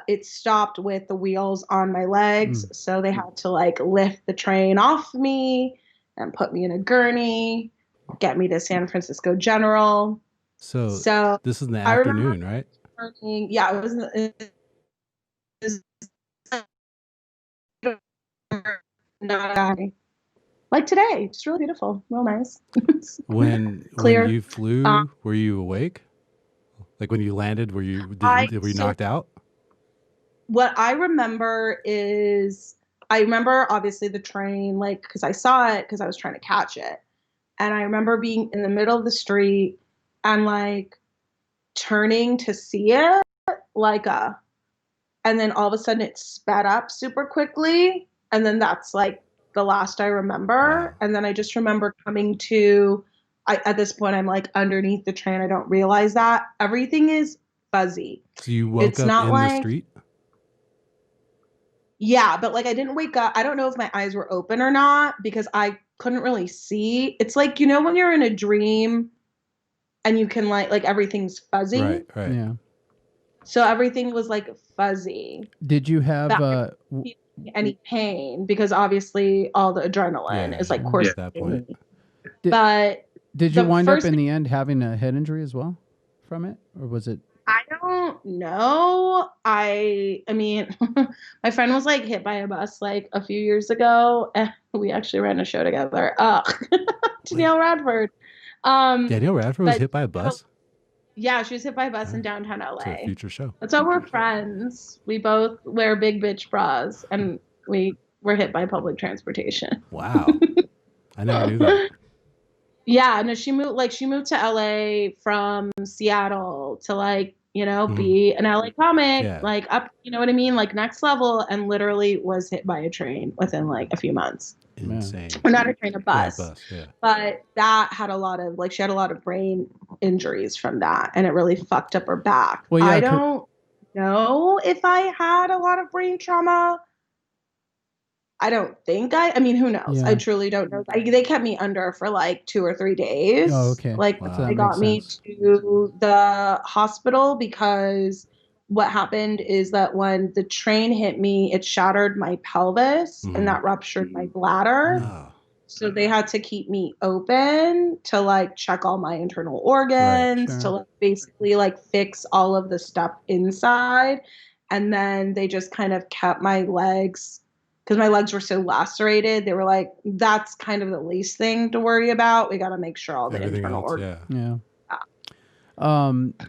It stopped with the wheels on my legs. So they had to like lift the train off me and put me in a gurney, get me to San Francisco General. So this is in the afternoon, right? Yeah, it was not like today. It's really beautiful, real nice. When you flew, were you awake? Like when you landed, were you knocked out? What I remember is obviously the train, like, because I saw it because I was trying to catch it, and I remember being in the middle of the street and like turning to see it, and then all of a sudden it sped up super quickly, and then that's like the last I remember. And then I just remember coming to, at this point I'm like underneath the train. I don't realize that everything is fuzzy. So you woke up in the street? Yeah, but like I didn't wake up. I don't know if my eyes were open or not because I couldn't really see. It's like, you know, when you're in a dream and you can like everything's fuzzy. Right. Yeah. So everything was like fuzzy. Did you have any pain? Because obviously all the adrenaline is like coursing at that point. But did you wind up in the end having a head injury as well from it, or was it? I don't know. I mean, my friend was like hit by a bus like a few years ago, and we actually ran a show together. Danielle Radford. Danielle Radford was hit by a bus? Yeah, she was hit by a bus in downtown LA. It's a future show. That's why we're friends. We both wear big bitch bras, and we were hit by public transportation. Wow. I never knew that. Yeah, no, she moved to LA from Seattle to like, you know, be an LA comic, like up, you know what I mean? Like next level, and literally was hit by a train within like a few months. Insane. Or not a train, a bus. Yeah, a bus, yeah. But that had a lot of, like, she had a lot of brain injuries from that, and it really fucked up her back. Well, yeah, I don't know if I had a lot of brain trauma. I don't think I mean, who knows? Yeah. I truly don't know. They kept me under for like 2 or 3 days. Oh, okay. Like they got me to the hospital because what happened is that when the train hit me, it shattered my pelvis and that ruptured my bladder. Oh. So they had to keep me open to like check all my internal organs, to like basically like fix all of the stuff inside. And then they just kind of kept my legs, because my legs were so lacerated. They were like, that's kind of the least thing to worry about. We got to make sure all the internal organs. Yeah.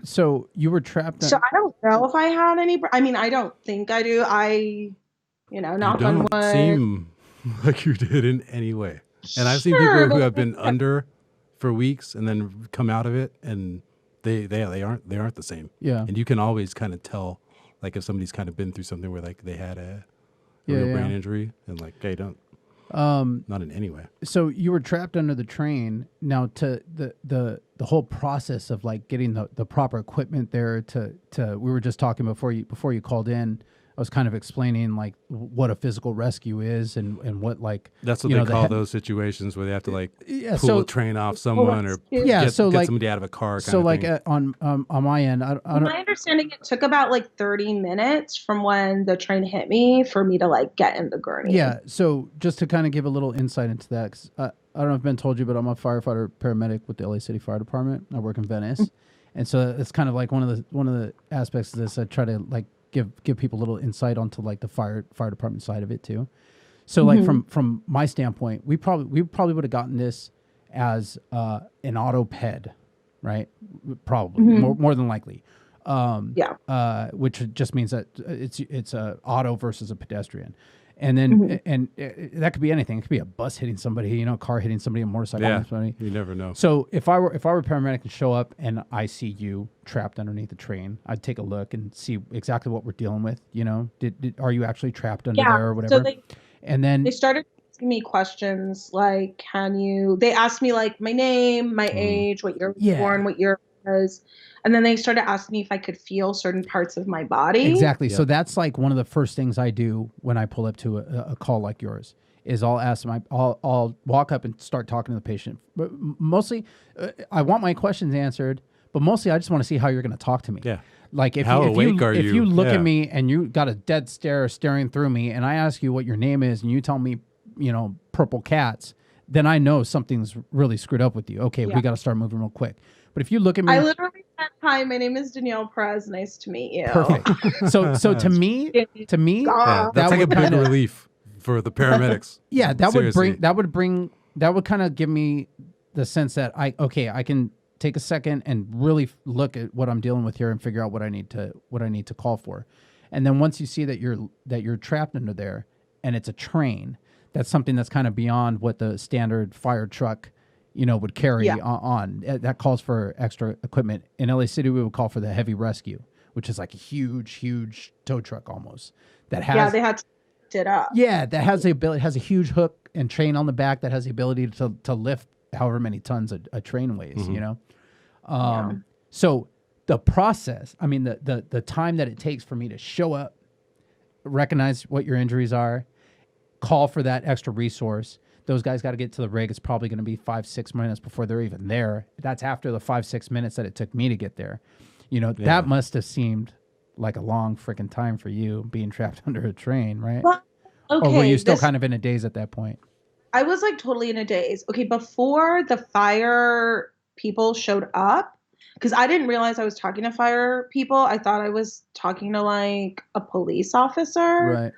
So you were trapped. So I don't know if I had any. I mean, I don't think I do. Knock on wood. You don't seem like you did in any way. And I've seen people who have been under for weeks and then come out of it, and they aren't the same. Yeah. And you can always kind of tell, like if somebody's kind of been through something where like they had a real brain injury, and like they don't. Not in any way. So you were trapped under the train. Now, to the whole process of like getting the proper equipment there to we were just talking before you called in. I was kind of explaining like what a physical rescue is and what like that's what they call those situations where they have to like pull a train off someone or get somebody out of a car. So like on my end, I don't. My understanding, it took about like 30 minutes from when the train hit me for me to like get in the gurney. Yeah. So just to kind of give a little insight into that, 'cause I don't know if Ben told you, but I'm a firefighter paramedic with the LA City Fire Department. I work in Venice, and so it's kind of like one of the aspects of this. I try to like give people a little insight onto like the fire department side of it too. So like from my standpoint, we probably would have gotten this as an auto ped, right? Probably more than likely. Which just means that it's a auto versus a pedestrian. And then and that could be anything. It could be a bus hitting somebody, a car hitting somebody, a motorcycle hitting somebody. You never know. So if I were a paramedic and show up and I see you trapped underneath the train, I'd take a look and see exactly what we're dealing with. Are you actually trapped under there or whatever? So and then they started asking me questions like, they asked me like my name, my age, what year I was born, what year it was. And then they started asking me if I could feel certain parts of my body. Exactly. Yep. So that's like one of the first things I do when I pull up to a call like yours is I'll ask them, I'll walk up and start talking to the patient. But mostly I want my questions answered, but mostly I just want to see how you're going to talk to me. Yeah. Like if you you look at me and you got a dead stare staring through me and I ask you what your name is and you tell me, purple cats, then I know something's really screwed up with you. Okay, we got to start moving real quick. But if you look at me, I literally said, "Hi, my name is Danielle Perez. Nice to meet you." Perfect. So to me, that's like a big relief for the paramedics. Yeah, that would kind of give me the sense that I can take a second and really look at what I'm dealing with here and figure out what I need to call for. And then once you see that you're trapped under there and it's a train, that's something that's kind of beyond what the standard fire truck would carry on. That calls for extra equipment. In LA City, we would call for the heavy rescue, which is like a huge tow truck almost. That has they had to lift it up. Yeah, that has the ability, has a huge hook and train on the back that has the ability to lift however many tons a train weighs. So the process, I mean, the time that it takes for me to show up, recognize what your injuries are, call for that extra resource. Those guys got to get to the rig. It's probably going to be 5-6 minutes before they're even there. That's after the 5-6 minutes that it took me to get there. That must have seemed like a long freaking time for you being trapped under a train, right? Well, okay. Or were you still kind of in a daze at that point? I was like totally in a daze. Okay, before the fire people showed up, because I didn't realize I was talking to fire people. I thought I was talking to like a police officer.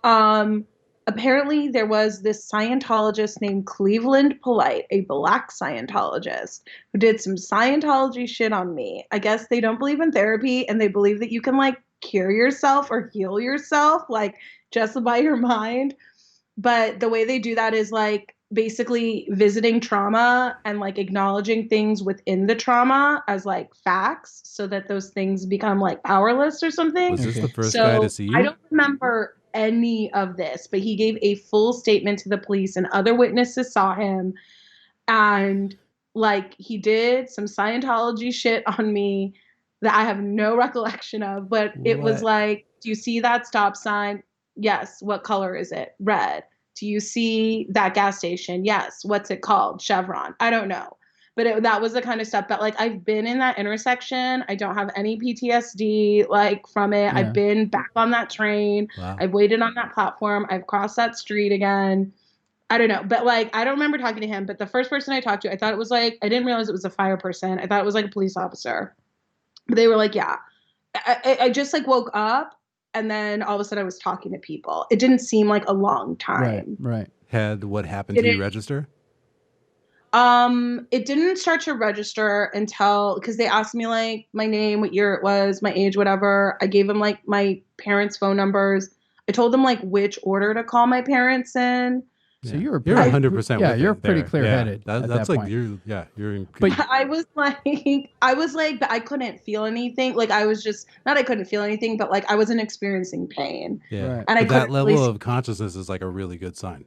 Right. Apparently there was this Scientologist named Cleveland Polite, a black Scientologist, who did some Scientology shit on me. I guess they don't believe in therapy and they believe that you can like cure yourself or heal yourself, like just by your mind. But the way they do that is like basically visiting trauma and like acknowledging things within the trauma as like facts so that those things become like powerless or something. Was this the first guy to see you? I don't remember any of this, but he gave a full statement to the police and other witnesses saw him. And like he did some Scientology shit on me that I have no recollection of, but it was like, do you see that stop sign? Yes. What color is it? Red. Do you see that gas station? Yes. What's it called? Chevron. I don't know. But that was the kind of stuff that like I've been in that intersection. I don't have any PTSD like from it. Yeah. I've been back on that train. Wow. I've waited on that platform. I've crossed that street again. I don't know. But like I don't remember talking to him. But the first person I talked to, I thought it was like, I didn't realize it was a fire person. I thought it was like a police officer. But they were like, yeah. I just like woke up and then all of a sudden I was talking to people. It didn't seem like a long time. Right. Had what happened to you register? It didn't start to register until, because they asked me like my name, what year it was, my age, whatever. I gave them like my parents' phone numbers. I told them like which order to call my parents in. So you're 100%. Yeah, you're pretty clear-headed. Yeah. That's like you're in. But I was like, but I couldn't feel anything. Like I was just not. I couldn't feel anything, but like I wasn't experiencing pain. Yeah, right. And that level of consciousness is like a really good sign.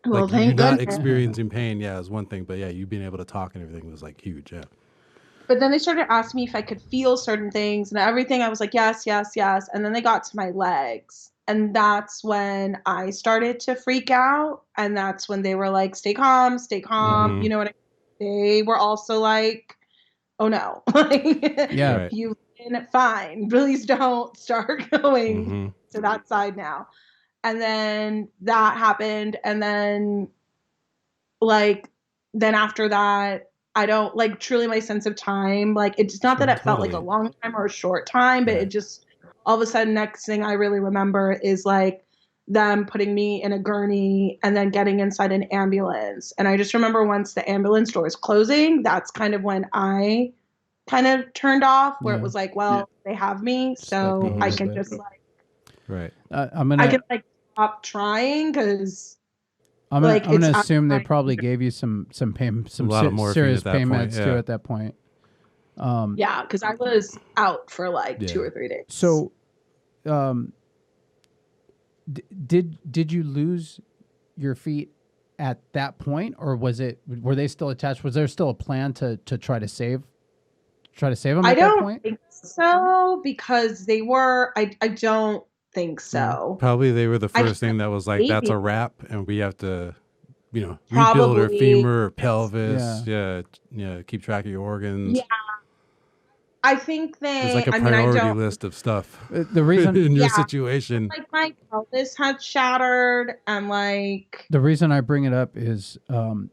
Well, like you not experiencing pain, is one thing, but you being able to talk and everything was like huge, But then they started asking me if I could feel certain things and everything. I was like, yes. And then they got to my legs. And that's when I started to freak out. And that's when they were like, stay calm. Mm-hmm. You know what I mean? They were also like, oh no. You've been fine. Please don't start going to that side now. And then that happened. And then then after that, I don't like truly my sense of time. Like, it's not that it felt like a long time or a short time, but it just all of a sudden, next thing I really remember is like them putting me in a gurney and then getting inside an ambulance. And I just remember once the ambulance door is closing, that's kind of when I kind of turned off where it was like, well, they have me. So I can just like, I can like stop trying because I'm gonna assume they probably gave you some pain, some serious pain meds too at that point. Because I was out for like 2 or 3 days. So, did you lose your feet at that point, or were they still attached? Was there still a plan to try to save them at that point? I don't think so, because they were. I don't think so. Probably they were the first thing that was like, that's a wrap, and we have to, rebuild her femur, or pelvis. Yeah, keep track of your organs. Yeah. I think there's like a priority list of stuff. The reason in your situation, like my pelvis had shattered, and like the reason I bring it up is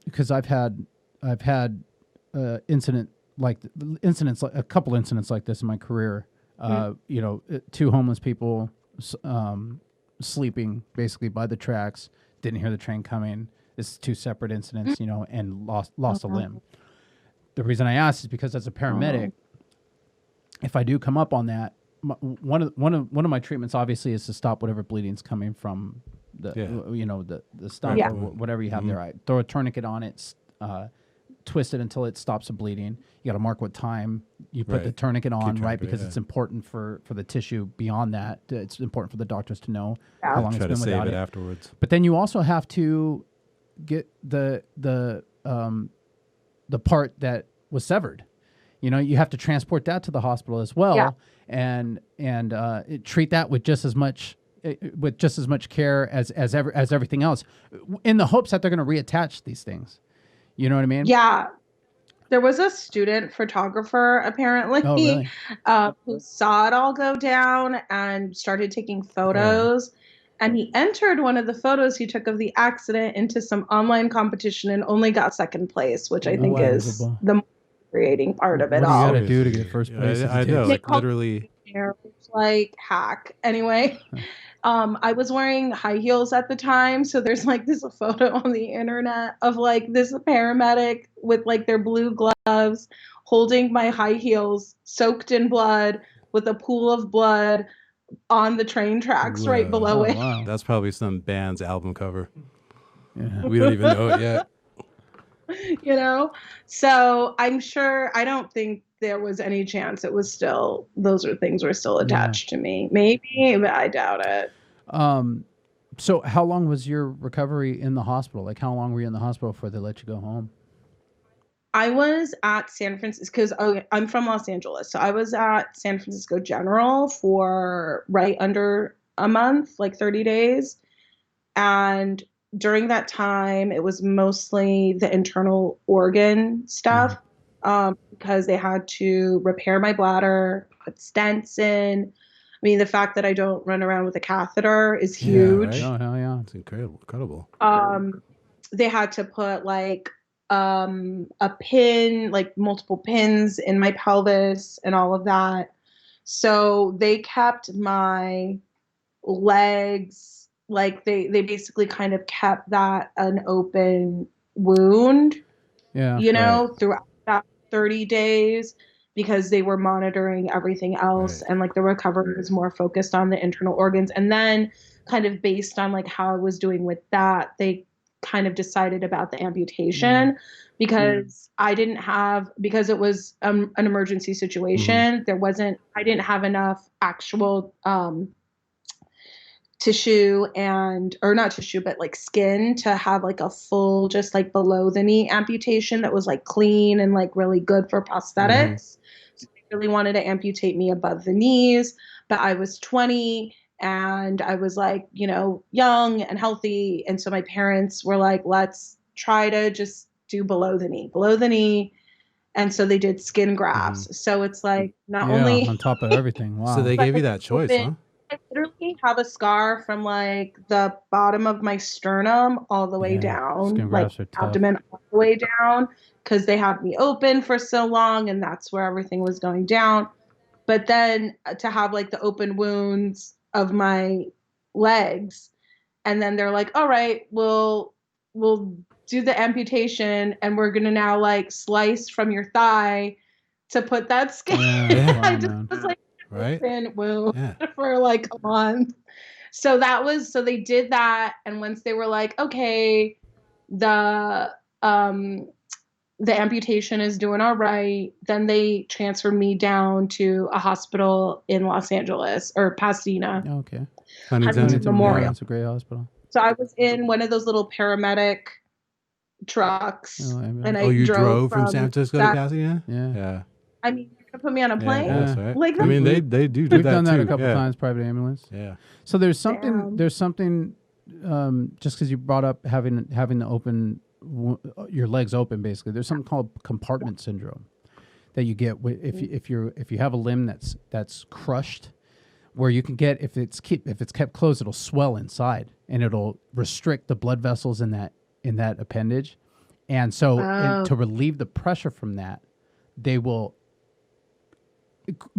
because I've had incidents like a couple incidents like this in my career. Two homeless people sleeping basically by the tracks, didn't hear the train coming. This is two separate incidents, and lost a limb. The reason I asked is because as a paramedic, if I do come up on that, one of my treatments obviously is to stop whatever bleeding's coming from the stump or whatever you have there. I throw a tourniquet on it, twist it until it stops the bleeding. You got to mark what time you put the tourniquet on, right? Because it's important for the tissue beyond that. It's important for the doctors to know how long it's been without it afterwards. But then you also have to get the part that was severed. You have to transport that to the hospital as well, and treat that with just as much care as everything else, in the hopes that they're going to reattach these things. You know what I mean? Yeah. There was a student photographer, apparently, who saw it all go down and started taking photos. And he entered one of the photos he took of the accident into some online competition and only got second place, which I think is the creating part of it all. What do you got to do to get first place? I know, like literally. Like hack. Anyway, I was wearing high heels at the time, so there's like this photo on the internet of like this paramedic with like their blue gloves holding my high heels soaked in blood with a pool of blood on the train tracks right below it. Wow. That's probably some band's album cover. Yeah. We don't even know it yet. So I'm sure, I don't think there was any chance it was still, things were still attached to me. Maybe, but I doubt it. So how long was your recovery in the hospital? Like, how long were you in the hospital before they let you go home? I was at San Francisco, because I'm from Los Angeles. So I was at San Francisco General for right under a month, like 30 days. And during that time, it was mostly the internal organ stuff, because they had to repair my bladder, put stents in. I mean, the fact that I don't run around with a catheter is huge. Yeah, right? Oh, hell yeah. It's incredible. They had to put like a pin, like multiple pins in my pelvis and all of that. So they kept my legs, like they basically kind of kept that an open wound, throughout that 30 days, because they were monitoring everything else. And like the recovery was more focused on the internal organs. And then kind of based on like how I was doing with that, they kind of decided about the amputation, because because it was an emergency situation. I didn't have enough actual tissue or not tissue, but like skin to have like a full, just like below the knee amputation that was like clean and like really good for prosthetics. So they really wanted to amputate me above the knees, but I was 20 and I was like, young and healthy. And so my parents were like, let's try to just do below the knee. And so they did skin grafts. So it's like not only on top of everything. Wow. So they gave you that choice, huh? I literally have a scar from like the bottom of my sternum all the way down, like abdomen all the way down, because they had me open for so long and that's where everything was going down. But then to have like the open wounds of my legs, and then they're like, all right, we'll do the amputation and we're gonna now like slice from your thigh to put that skin. I just was like, wound for like a month. So they did that, and once they were like, okay, the amputation is doing all right, then they transferred me down to a hospital in Los Angeles or Pasadena. Okay. Huntington Memorial. It's a great hospital. So I was in one of those little paramedic trucks, and I you drove from San Francisco to Pasadena? Yeah. I mean, you're gonna put me on a plane? Yeah, that's right. Like, I mean, they do We've that done that too. a couple times, private ambulance. Yeah. So there's something. Just because you brought up having the open, your legs open, basically. There's something called compartment syndrome that you get if you have a limb that's crushed, where you can get if it's kept closed, it'll swell inside and it'll restrict the blood vessels in that appendage, and so to relieve the pressure from that, they will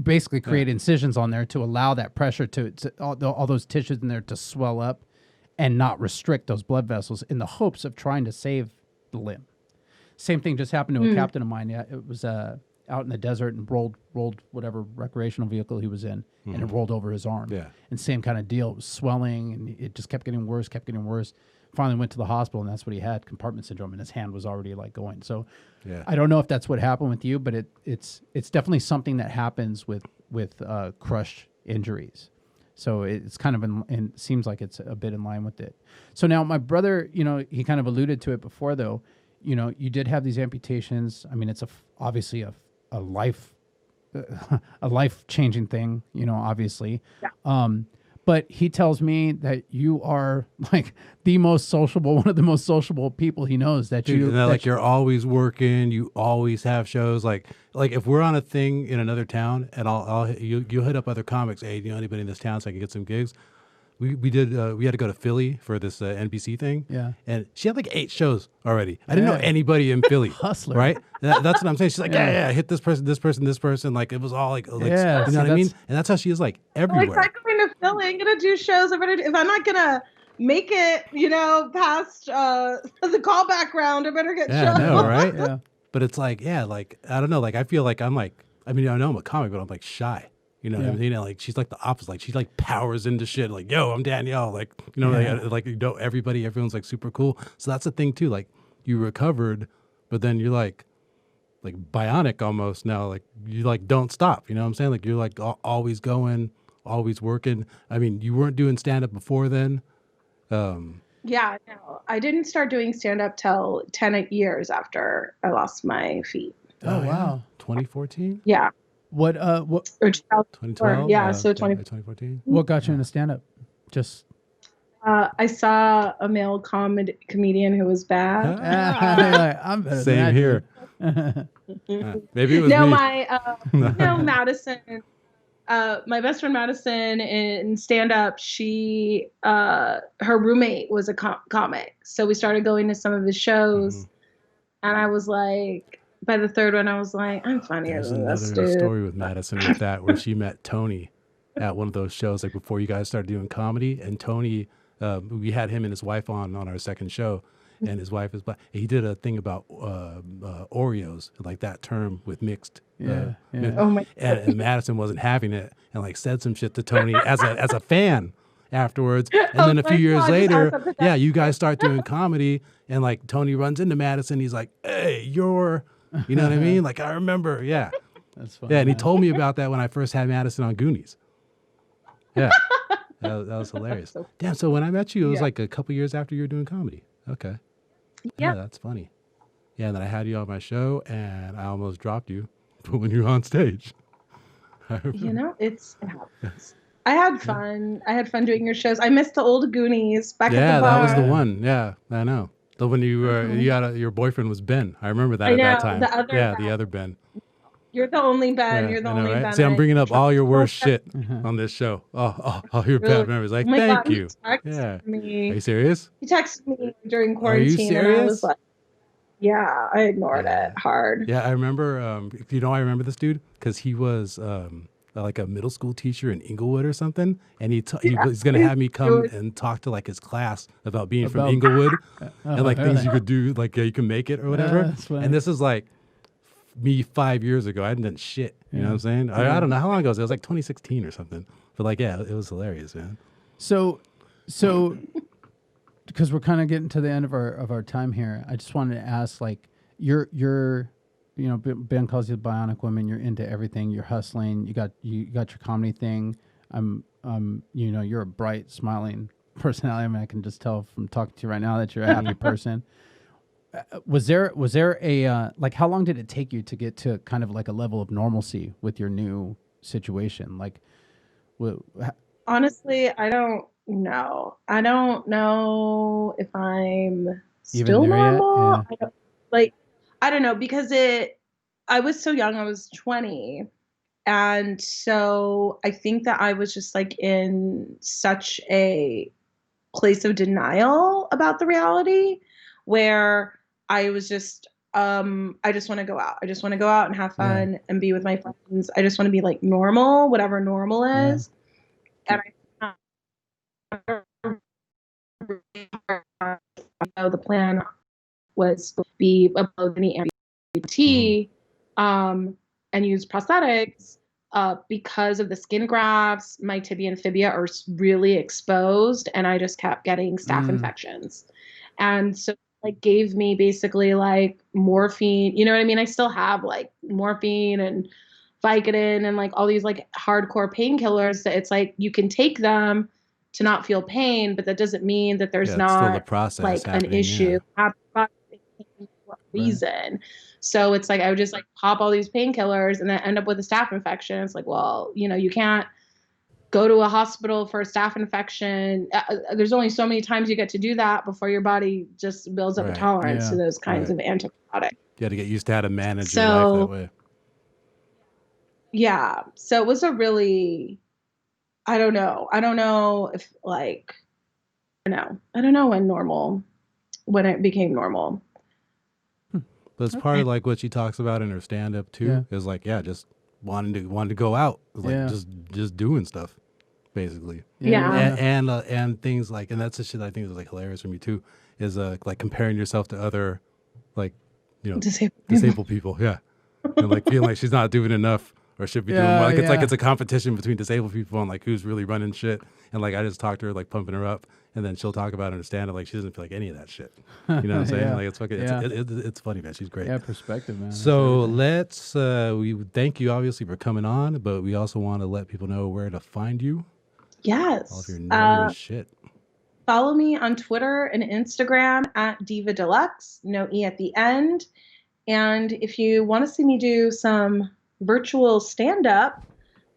basically create incisions on there to allow that pressure to all those tissues in there to swell up and not restrict those blood vessels in the hopes of trying to save the limb. Same thing just happened to a captain of mine. Yeah, it was out in the desert and rolled whatever recreational vehicle he was in, and it rolled over his arm. Yeah. And same kind of deal. It was swelling, and it just kept getting worse. Finally went to the hospital, and that's what he had, compartment syndrome, and his hand was already like going. So I don't know if that's what happened with you, but it's definitely something that happens with crush injuries. So it's kind of and seems like it's a bit in line with it. So now my brother, he kind of alluded to it before, though. You did have these amputations. I mean, it's obviously a life changing thing, obviously. Yeah. But he tells me that you are like one of the most sociable people he knows. You're always working. You always have shows. Like if we're on a thing in another town, and you'll hit up other comics. Hey, do you know anybody in this town so I can get some gigs? We had to go to Philly for this NBC thing. Yeah. And she had like 8 shows already. I didn't know anybody in Philly. Hustler. Right? That's what I'm saying. She's like, yeah, hit this person, this person, this person. Like it was all like you know what I mean? And that's how she is like everywhere. Like, I'm going to Philly. I'm going to do shows. If I'm not going to make it, past the callback round, I better get shows. I know, right? Yeah. But it's like, like, I don't know. Like, I feel like I'm like, I mean, I know I'm a comic, but I'm like shy. You know what I mean? Like she's like the opposite. Like she like powers into shit. Like, yo, I'm Danielle. Like, everyone's like super cool. So that's the thing too. Like you recovered, but then you're like bionic almost now. Like you like don't stop. You know what I'm saying? Like you're like always going, always working. I mean, you weren't doing stand up before then. Yeah, no, I didn't start doing stand up till 10 years after I lost my feet. Oh wow, 2014. Yeah. What or 2012? Yeah, so 2014. What got you into stand-up? Just I saw a male comedian who was bad. I'm better Same than here. Maybe it was me. Madison. My best friend Madison in stand-up. She her roommate was a comic, so we started going to some of his shows, and I was like. By the third one, I was like, I'm funnier than this dude. There's another story with Madison with that, where she met Tony at one of those shows, like before you guys started doing comedy. And Tony, we had him and his wife on our second show, and his wife is black. He did a thing about Oreos, like that term with mixed. Oh my God. And Madison wasn't having it, and like said some shit to Tony as a fan afterwards. And then a few years later, you guys start doing comedy, and like Tony runs into Madison. He's like, hey, you're... You know what I mean? Like, I remember, That's funny. Yeah, and he told me about that when I first had Madison on Goonies. Yeah, that was hilarious. Damn, so when I met you, it was like a couple years after you were doing comedy. Okay. Yeah, that's funny. Yeah, and then I had you on my show, and I almost dropped you when you were on stage. It happens. I had fun. I had fun doing your shows. I missed the old Goonies back at the bar. Yeah, that was the one. Yeah, I know. So when you your boyfriend was Ben. I remember that at that time. The other Ben. You're the only Ben. You're the only Ben. See, I'm bringing up all your worst shit on this show. All your bad memories. Like, thank you. Yeah. Are you serious? He texted me during quarantine, and I was like, I ignored it hard. Yeah, I remember. I remember this dude because he was like a middle school teacher in Inglewood or something, and he was going to have me come and talk to like his class about being from Inglewood and like things you could do, like you can make it or whatever. And this is like me 5 years ago. I hadn't done shit. You know what I'm saying? I don't know how long ago it was like 2016 or something. But like, it was hilarious, man. So because we're kind of getting to the end of our time here, I just wanted to ask, like, you're Ben calls you the bionic woman. You're into everything. You're hustling. You got your comedy thing. You're a bright, smiling personality. I mean, I can just tell from talking to you right now that you're a happy person. Was there a like, how long did it take you to get to kind of like a level of normalcy with your new situation? Like, honestly, I don't know. I don't know if I'm even still there yet? normal. Yeah. I don't know, because I was so young. I was 20. And so I think that I was just like in such a place of denial about the reality, where I was just I just want to go out. I just want to go out and have fun and be with my friends. I just want to be like normal, whatever normal is. And I know the plan was to be above any amputee and use prosthetics. Because of the skin grafts, my tibia and fibia are really exposed, and I just kept getting staph infections. And so like gave me basically like morphine, you know what I mean? I still have like morphine and Vicodin and like all these like hardcore painkillers that it's like you can take them to not feel pain, but that doesn't mean that there's it's still the not process like an happening, issue for a reason. So it's like I would just like pop all these painkillers and then end up with a staph infection. It's like, well, you can't go to a hospital for a staph infection. There's only so many times you get to do that before your body just builds up a tolerance to those kinds of antibiotics. You had to get used to how to manage your life that way. Yeah. So it was a really, I don't know if like, I don't know when it became normal. But it's part of like what she talks about in her stand up too, is like, just wanting to go out. It's like just doing stuff, basically. And things like, and that's the shit I think is like hilarious for me too, is like comparing yourself to other like, disabled people. Yeah. And like feeling like she's not doing enough or should be doing more. Like it's like it's a competition between disabled people and like who's really running shit. And like I just talked to her, like pumping her up, and then she'll talk about it and stand up like she doesn't feel like any of that shit. You know what I'm saying? Like it's fucking it's funny, man. She's great. Yeah, perspective, man. So let's we thank you obviously for coming on, but we also want to let people know where to find you. Yes. All of your nerdy shit. Follow me on Twitter and Instagram at Diva Deluxe, no E at the end. And if you want to see me do some virtual stand-up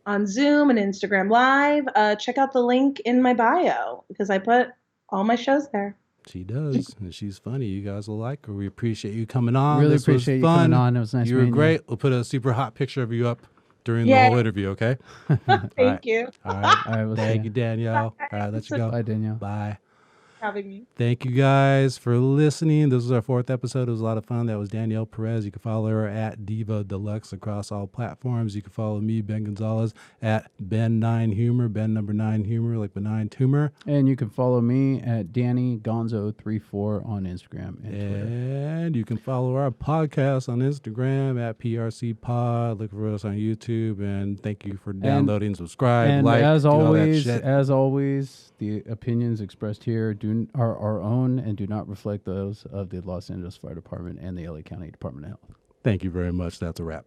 on Zoom and Instagram Live, check out the link in my bio because I put all my shows there. She does, and she's funny. You guys will like her. We appreciate you coming on. Really this appreciate you coming on. It was nice. You were great. We'll put a super hot picture of you up during the whole interview, okay? Thank you. All right. Thank you, Danielle. All right, let's go. Bye, Danielle. Bye. Having me. Thank you guys for listening. This was our 4th episode. It was a lot of fun. That was Danielle Perez. You can follow her at Diva Deluxe across all platforms. You can follow me, Ben Gonzalez, at Ben9Humor, Ben number 9 Humor, like benign tumor. And you can follow me at Danny Gonzo34 on Instagram and Twitter. And you can follow our podcast on Instagram at PRC Pod. Look for us on YouTube. And thank you for downloading, subscribe, and like, as always, the opinions expressed here are our own and do not reflect those of the Los Angeles Fire Department and the LA County Department of Health. Thank you very much. That's a wrap.